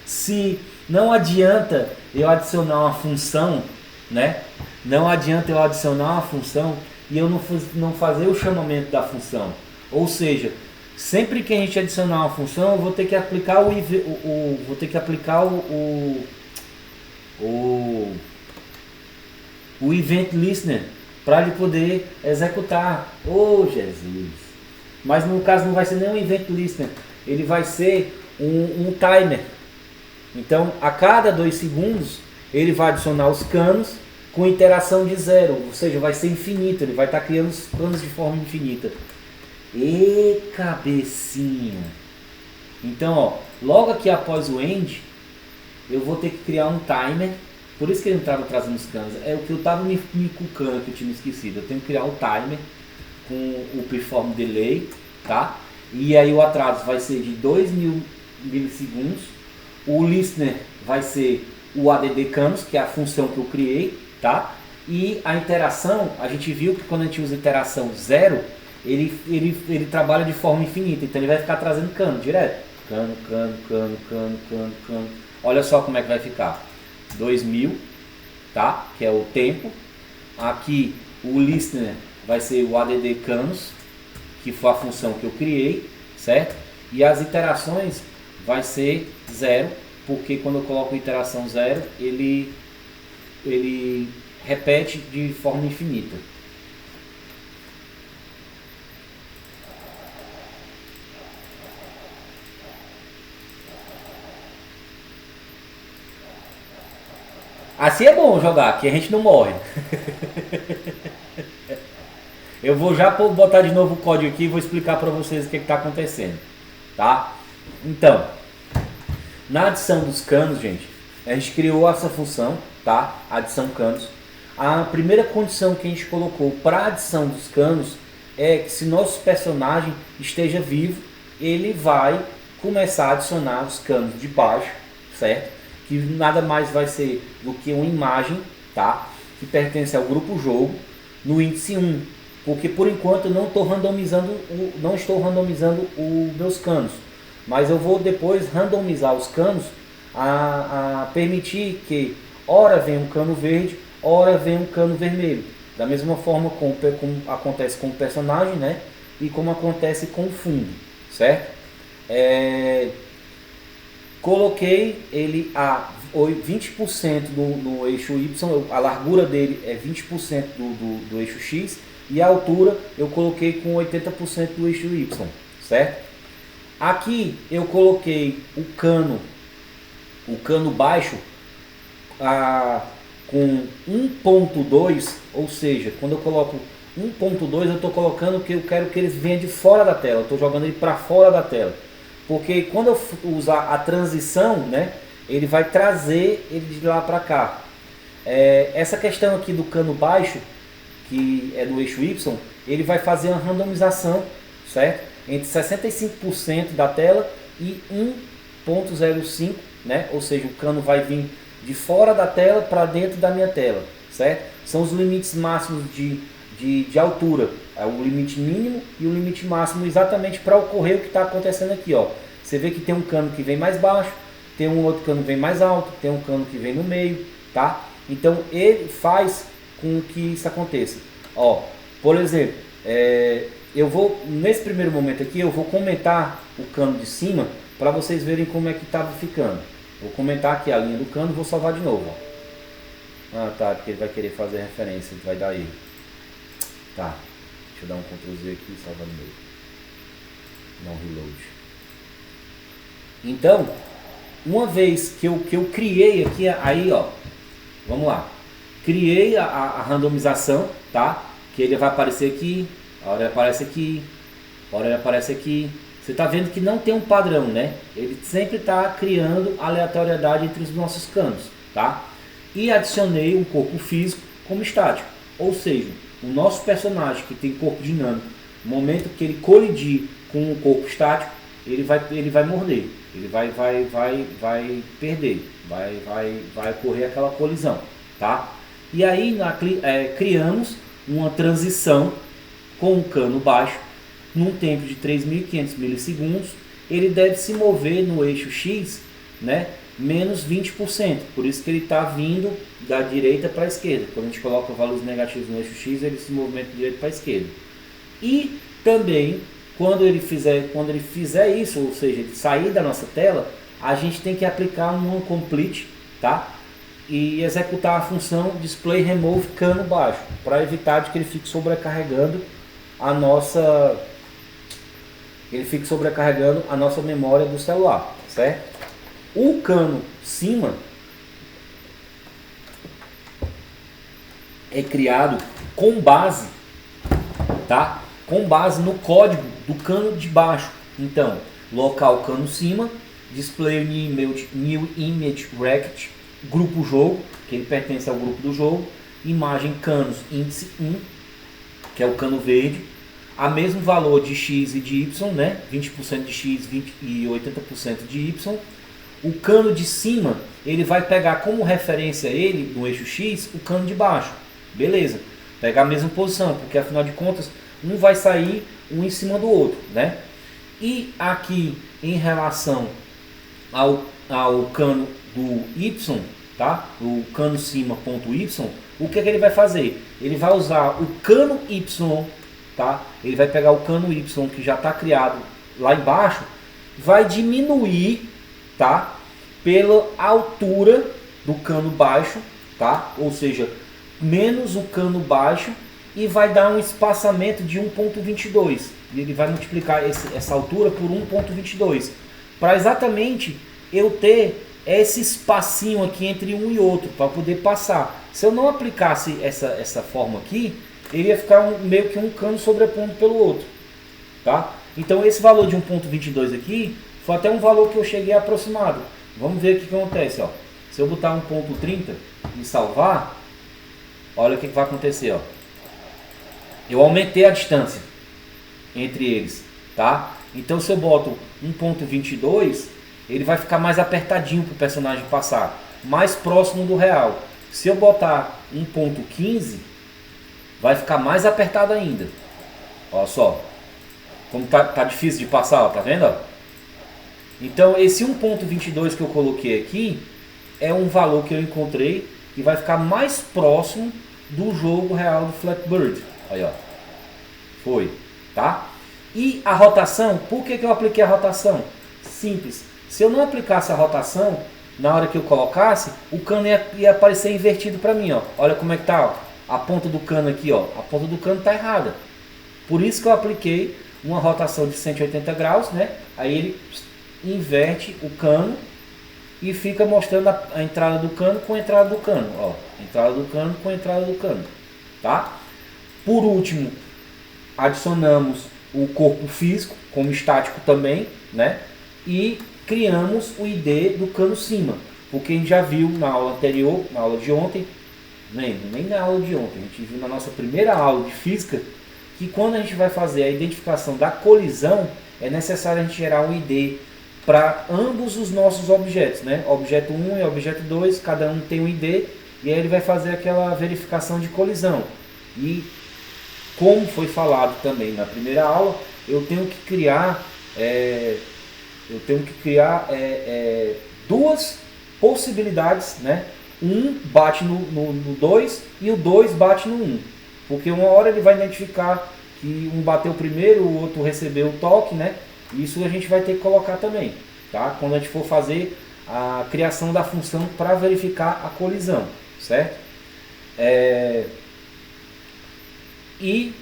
Se não adianta eu adicionar uma função, né? Não adianta eu adicionar uma função e eu não fazer o chamamento da função. Ou seja, sempre que a gente adicionar uma função, eu vou ter que aplicar o event listener para ele poder executar. Oh, Jesus! Mas no caso não vai ser nem um event listener, ele vai ser um timer. Então, a cada 2 segundos, ele vai adicionar os canos com interação de 0, ou seja, vai ser infinito, ele vai estar criando os canos de forma infinita. E cabecinha! Então, ó, logo aqui após o end, eu vou ter que criar um timer. Por isso que ele não estava trazendo os canos. É o que eu estava me cucando, que eu tinha esquecido. Eu tenho que criar um timer com o perform delay, tá? E aí o atraso vai ser de 2000 milissegundos. O listener vai ser o add canos, que é a função que eu criei, tá? E a interação, a gente viu que quando a gente usa interação 0, ele trabalha de forma infinita. Então ele vai ficar trazendo cano direto. Cano. Olha só como é que vai ficar. 2000, tá? Que é o tempo. Aqui o listener vai ser o add canos, que foi a função que eu criei, certo? E as iterações vai ser 0, porque quando eu coloco iteração 0, ele repete de forma infinita. Assim é bom jogar, que a gente não morre. Eu vou já botar de novo o código aqui e vou explicar para vocês o que está acontecendo, tá? Então, na adição dos canos, gente, a gente criou essa função, tá? Adição canos. A primeira condição que a gente colocou para a adição dos canos é que se nosso personagem esteja vivo, ele vai começar a adicionar os canos de baixo, certo? Que nada mais vai ser do que uma imagem, tá? Que pertence ao grupo jogo, no índice 1. Porque por enquanto eu não estou randomizando os meus canos. Mas eu vou depois randomizar os canos a permitir que ora venha um cano verde, ora venha um cano vermelho. Da mesma forma como acontece com o personagem, né? E como acontece com o fundo, certo? Coloquei ele a 20% no eixo Y, a largura dele é 20% do eixo X e a altura eu coloquei com 80% do eixo Y, certo? Aqui eu coloquei o cano baixo com 1.2, ou seja, quando eu coloco 1.2 eu estou colocando que eu quero que eles venham de fora da tela, eu estou jogando ele para fora da tela. Porque quando eu usar a transição, né, ele vai trazer ele de lá para cá. Essa questão aqui do cano baixo, que é do eixo Y, ele vai fazer uma randomização, certo? Entre 65% da tela e 1.05, né? Ou seja, o cano vai vir de fora da tela para dentro da minha tela, certo? São os limites máximos de altura, o limite mínimo e o limite máximo, exatamente para ocorrer o que está acontecendo aqui, ó. Você vê que tem um cano que vem mais baixo, tem um outro cano que vem mais alto, tem um cano que vem no meio, tá? Então ele faz com que isso aconteça. Ó, por exemplo, eu vou nesse primeiro momento aqui eu vou comentar o cano de cima para vocês verem como é que estava ficando. Vou comentar aqui a linha do cano, vou salvar de novo, ó. Ah, tá, porque ele vai querer fazer referência, vai dar erro. Tá, deixa eu dar um Ctrl Z aqui e salvar de novo. Não reload. Então, uma vez que eu criei aqui, aí ó, vamos lá. Criei a randomização, tá? Que ele vai aparecer aqui, a hora ele aparece aqui, a hora ele aparece aqui. Você tá vendo que não tem um padrão, né? Ele sempre está criando aleatoriedade entre os nossos canos, tá? E adicionei um corpo físico como estático. Ou seja, o nosso personagem que tem corpo dinâmico, no momento que ele colidir com um corpo estático, ele vai morder, ele vai perder, vai ocorrer aquela colisão, tá? E aí criamos uma transição com o cano baixo, num tempo de 3.500 milissegundos, ele deve se mover no eixo X, né, menos 20%, por isso que ele está vindo da direita para a esquerda. Quando a gente coloca valores negativos no eixo X, ele se movimenta de direita para a esquerda. E também, quando ele fizer isso, ou seja, ele sair da nossa tela, a gente tem que aplicar um onComplete, tá? E executar a função display remove cano baixo, para evitar de que ele fique sobrecarregando a nossa memória do celular, certo? O cano cima é criado com base, tá? Com base no código do cano de baixo. Então, local cano cima, display new image rect, grupo jogo, que ele pertence ao grupo do jogo, imagem canos índice 1, que é o cano verde, a mesmo valor de x e de y, né? 20% de x e 80% de y. O cano de cima, ele vai pegar como referência ele, no eixo X, o cano de baixo. Beleza. Pegar a mesma posição, porque afinal de contas, um vai sair um em cima do outro, né? E aqui, em relação ao cano do Y, tá? O cano cima.y, o que ele vai fazer? Ele vai usar o cano Y, tá? Ele vai pegar o cano Y que já está criado lá embaixo, vai diminuir, tá? Pela altura do cano baixo, tá? Ou seja, menos o cano baixo, e vai dar um espaçamento de 1.22. E ele vai multiplicar essa altura por 1.22, para exatamente eu ter esse espacinho aqui entre um e outro, para poder passar. Se eu não aplicasse essa forma aqui, ele ia ficar meio que um cano sobrepondo pelo outro, tá? Então esse valor de 1.22 aqui foi até um valor que eu cheguei aproximado. Vamos ver o que acontece, ó. Se eu botar 1.30 e salvar, olha o que vai acontecer, ó. Eu aumentei a distância entre eles, tá? Então se eu boto 1.22, ele vai ficar mais apertadinho para o personagem passar, mais próximo do real. Se eu botar 1.15, vai ficar mais apertado ainda. Olha só, como tá difícil de passar, ó, tá vendo? Ó? Então esse 1.22 que eu coloquei aqui é um valor que eu encontrei que vai ficar mais próximo do jogo real do Flappy Bird. Aí, ó. Foi, tá? E a rotação, por que eu apliquei a rotação? Simples. Se eu não aplicasse a rotação, na hora que eu colocasse, o cano ia aparecer invertido para mim, ó. Olha como é que tá, ó. A ponta do cano aqui, ó. A ponta do cano tá errada. Por isso que eu apliquei uma rotação de 180 graus, né? Aí ele inverte o cano e fica mostrando a entrada do cano com a entrada do cano, ó. Entrada do cano com a entrada do cano, tá? Por último, adicionamos o corpo físico como estático também, né? E criamos o ID do cano cima, porque a gente já viu na aula anterior, na aula de ontem, nem na aula de ontem, a gente viu na nossa primeira aula de física, que quando a gente vai fazer a identificação da colisão, é necessário a gente gerar um ID para ambos os nossos objetos, né? Objeto 1 e objeto 2, cada um tem um ID, e aí ele vai fazer aquela verificação de colisão. E como foi falado também na primeira aula, eu tenho que criar duas possibilidades, né? Um bate no 2 e o 2 bate no 1. Porque uma hora ele vai identificar que um bateu primeiro, o outro recebeu o toque, né? Isso a gente vai ter que colocar também, tá? Quando a gente for fazer a criação da função para verificar a colisão, certo? E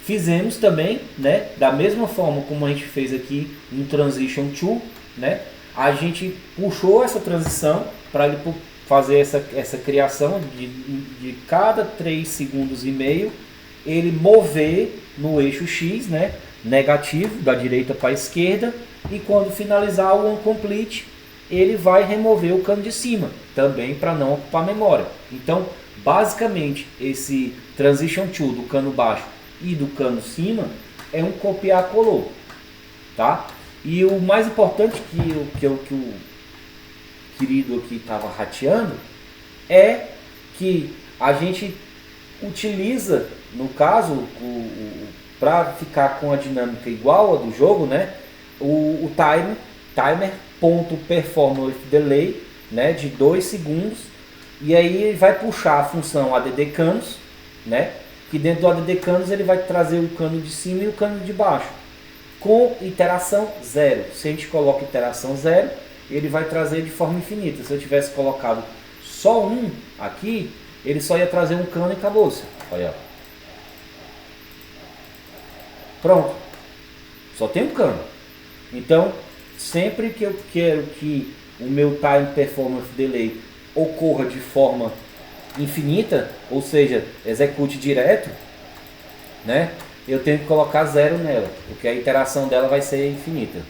fizemos também, né, da mesma forma como a gente fez aqui no Transition To, né, a gente puxou essa transição para ele fazer essa criação de cada 3 segundos e meio, ele mover no eixo X, né, negativo, da direita para a esquerda, e quando finalizar o onComplete, ele vai remover o cano de cima, também para não ocupar memória. Então, basicamente esse transition tool do cano baixo e do cano cima é um copiar-colou, tá? E o mais importante que o querido aqui estava rateando é que a gente utiliza, no caso, para ficar com a dinâmica igual a do jogo, né? O timer.performWithDelay, né? De 2 segundos, e aí ele vai puxar a função add canos, né? Que dentro do add canos ele vai trazer o cano de cima e o cano de baixo com iteração 0. Se a gente coloca iteração 0, ele vai trazer de forma infinita. Se eu tivesse colocado só um aqui, ele só ia trazer um cano e acabou-se. Olha. Pronto. Só tem um cano. Então, sempre que eu quero que o meu Time Performance Delay ocorra de forma infinita, ou seja, execute direto, né? Eu tenho que colocar 0 nela, porque a iteração dela vai ser infinita.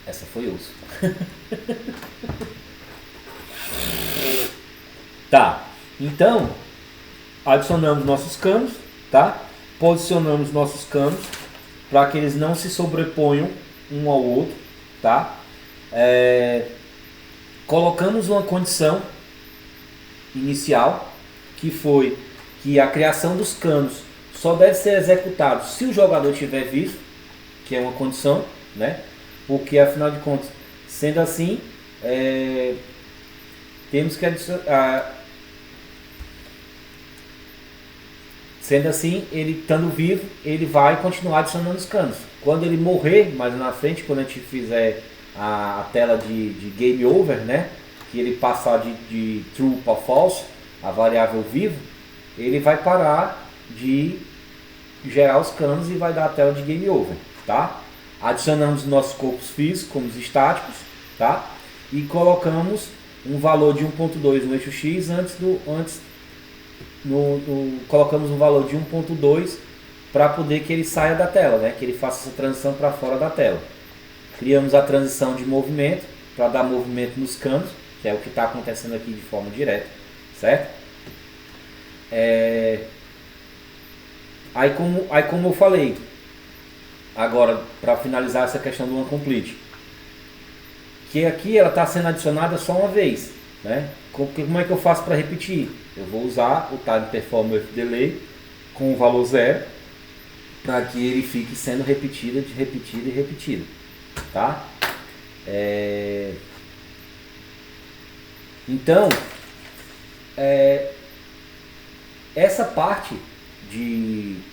Essa foi osso. Tá, então adicionamos nossos canos, tá? Posicionamos nossos canos para que eles não se sobreponham um ao outro, tá? Colocamos uma condição inicial, que foi que a criação dos canos só deve ser executado se o jogador estiver vivo, que é uma condição, né? Porque afinal de contas, sendo assim, temos que adicionar. Sendo assim, ele estando vivo, ele vai continuar adicionando os canos. Quando ele morrer, mais na frente, quando a gente fizer a tela de game over, né? Que ele passar de true para false, a variável vivo, ele vai parar de gerar os canos e vai dar a tela de game over, tá? Adicionamos nossos corpos físicos como os estáticos, tá? E colocamos um valor de 1.2 no eixo X colocamos um valor de 1.2 para poder que ele saia da tela, né? Que ele faça essa transição para fora da tela. Criamos a transição de movimento para dar movimento nos canos, que é o que está acontecendo aqui de forma direta, certo? Aí como eu falei, agora para finalizar essa questão do OneComplete, que aqui ela está sendo adicionada só uma vez, né? Como é que eu faço para repetir? Eu vou usar o Time Performance Delay com o valor 0 para que ele fique sendo repetido, tá? Então, essa parte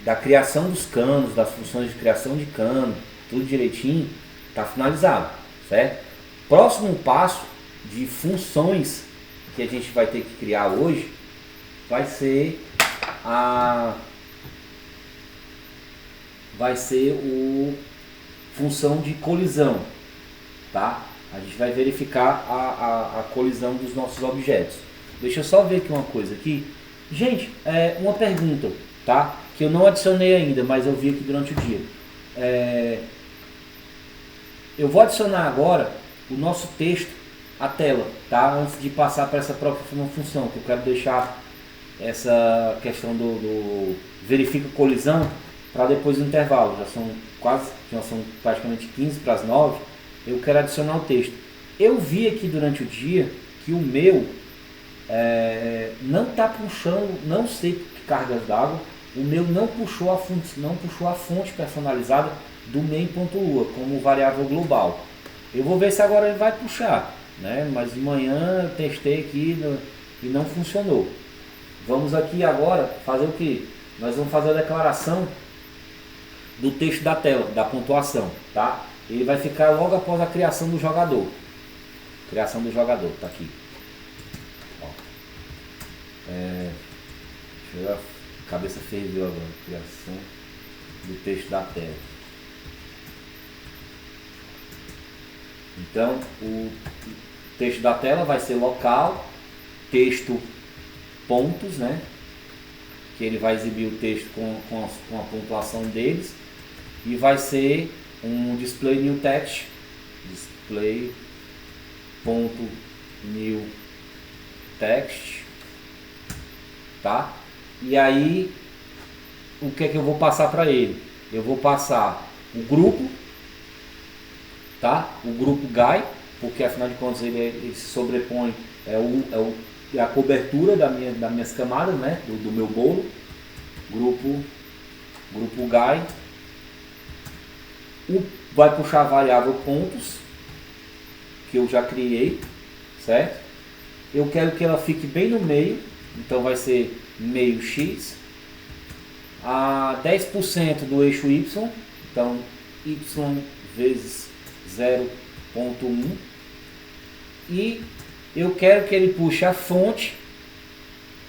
da criação dos canos, das funções de criação de cano, tudo direitinho, está finalizado, certo? Próximo passo de funções que a gente vai ter que criar hoje vai ser função de colisão, tá? A gente vai verificar a colisão dos nossos objetos. Deixa eu só ver aqui uma coisa aqui. Gente, uma pergunta, tá? Que eu não adicionei ainda, mas eu vi aqui durante o dia. Eu vou adicionar agora o nosso texto à tela, tá? Antes de passar para essa própria função, que eu quero deixar essa questão do verifica colisão para depois do intervalo. Já são praticamente 15 para as 9. Eu quero adicionar o texto. Eu vi aqui durante o dia que o meu não está puxando, não sei que cargas d'água, o meu não puxou a fonte personalizada do main.lua como variável global. Eu vou ver se agora ele vai puxar, né? Mas de manhã eu testei aqui e não funcionou. Vamos aqui agora fazer o que? Nós vamos fazer a declaração do texto da tela, da pontuação, tá? Ele vai ficar logo após a criação do jogador. Criação do jogador, tá aqui. Ó. Deixa eu ver, a cabeça ferveu agora. Criação do texto da tela. Então, o texto da tela vai ser local, texto pontos, né? Que ele vai exibir o texto com a pontuação deles, e vai ser um display new text, display ponto new text, tá? E aí o que é que eu vou passar para ele? Eu vou passar o grupo, tá? O grupo guy, porque afinal de contas ele se sobrepõe, é a cobertura das minhas camadas, né? Do meu bolo. Grupo guy. Vai puxar a variável pontos, que eu já criei, certo? Eu quero que ela fique bem no meio, então vai ser meio x, a 10% do eixo y, então y vezes 0,1, e eu quero que ele puxe a fonte,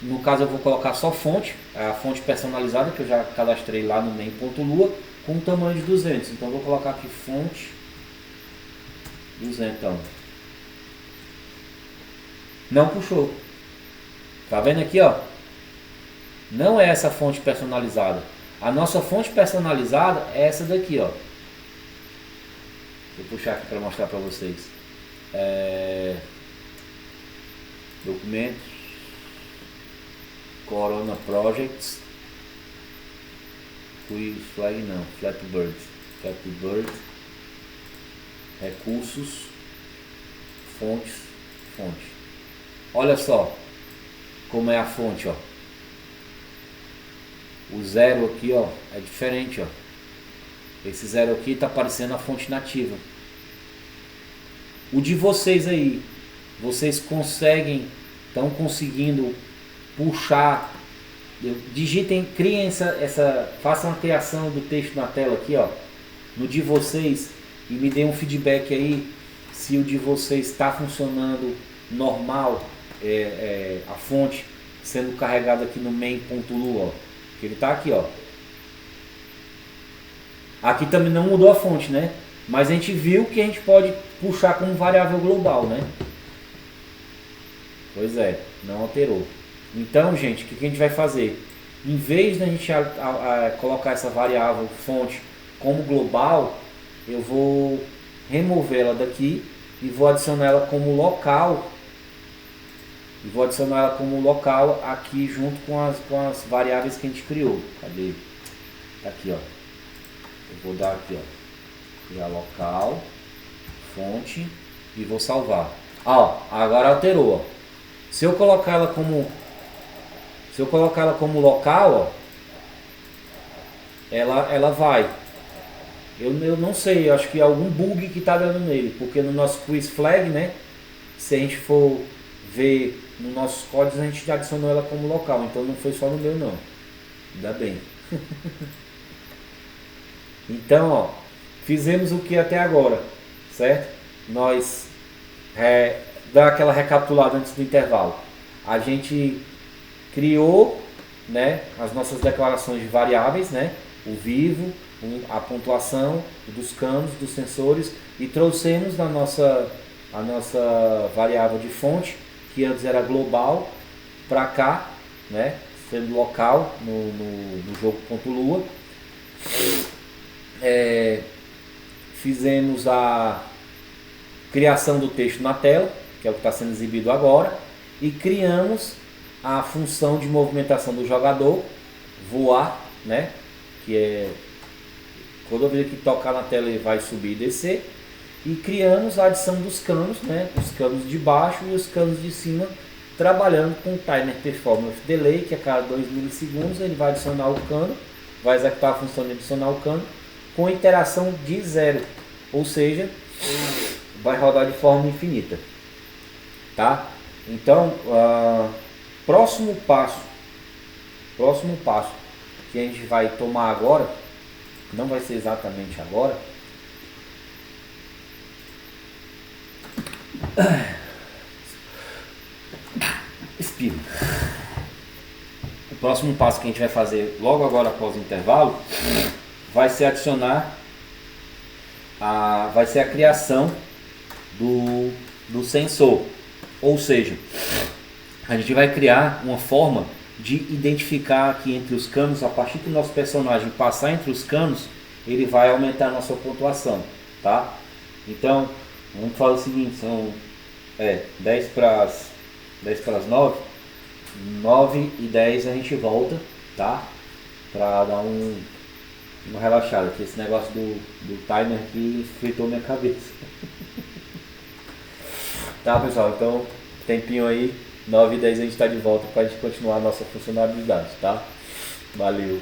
no caso eu vou colocar só fonte, a fonte personalizada que eu já cadastrei lá no main.lua, com tamanho de 200, então eu vou colocar aqui fonte 200. Não puxou, tá vendo aqui, ó? Não é essa fonte personalizada. A nossa fonte personalizada é essa daqui, ó. Vou puxar aqui para mostrar para vocês. Documentos, Corona Projects, Flag não, Flappy Bird, recursos, fonte. Olha só como é a fonte, ó. O zero aqui, ó, é diferente, ó. Esse zero aqui está aparecendo a fonte nativa. O de vocês aí, vocês estão conseguindo puxar, digitem, criem façam a criação do texto na tela aqui, ó, no de vocês, e me deem um feedback aí se o de vocês está funcionando normal, a fonte sendo carregada aqui no main.lua, ó, que ele está aqui, ó. Aqui também não mudou a fonte, né? Mas a gente viu que a gente pode puxar como variável global, né? Pois é, não alterou. Então, gente, o que a gente vai fazer? Em vez de a gente colocar essa variável fonte como global, eu vou remover ela daqui e vou adicionar ela como local. Aqui junto com as variáveis que a gente criou. Cadê? Tá aqui, ó. Eu vou dar aqui, ó, criar local, fonte, e vou salvar. Ó, agora alterou, ó. Se eu colocar ela como local, ó, ela vai. Eu não sei, eu acho que é algum bug que tá dando nele, porque no nosso quiz flag, né, se a gente for ver nos nossos códigos, a gente já adicionou ela como local, então não foi só no meu não. Ainda bem. Então, ó, fizemos o que até agora, certo? Nós dar aquela recapitulada antes do intervalo. A gente criou, né, as nossas declarações de variáveis, né, o vivo, a pontuação dos canos, dos sensores, e trouxemos a nossa variável de fonte, que antes era global, para cá, né, sendo local no jogo.lua. Fizemos a criação do texto na tela, que é o que está sendo exibido agora, e criamos a função de movimentação do jogador, voar, né, que é toda vez que tocar na tela ele vai subir e descer, e criamos a adição dos canos, né, os canos de baixo e os canos de cima, trabalhando com o Timer Performance Delay, que a cada 2 milissegundos ele vai adicionar o cano, vai executar a função de adicionar o cano com interação de zero, ou seja, vai rodar de forma infinita, tá? Então, próximo passo que a gente vai tomar agora, não vai ser exatamente agora, espirro. O próximo passo que a gente vai fazer logo agora após o intervalo vai ser vai ser a criação do sensor, ou seja, a gente vai criar uma forma de identificar aqui entre os canos. A partir que o nosso personagem passar entre os canos, ele vai aumentar a nossa pontuação, tá? Então, vamos fazer o seguinte, são 10 para as 9. 9h10 a gente volta, tá? Pra dar uma relaxada, que esse negócio do timer aqui fritou minha cabeça. Tá, pessoal? Então, tempinho aí, 9h10 a gente tá de volta pra gente continuar a nossa funcionalidade, tá? Valeu!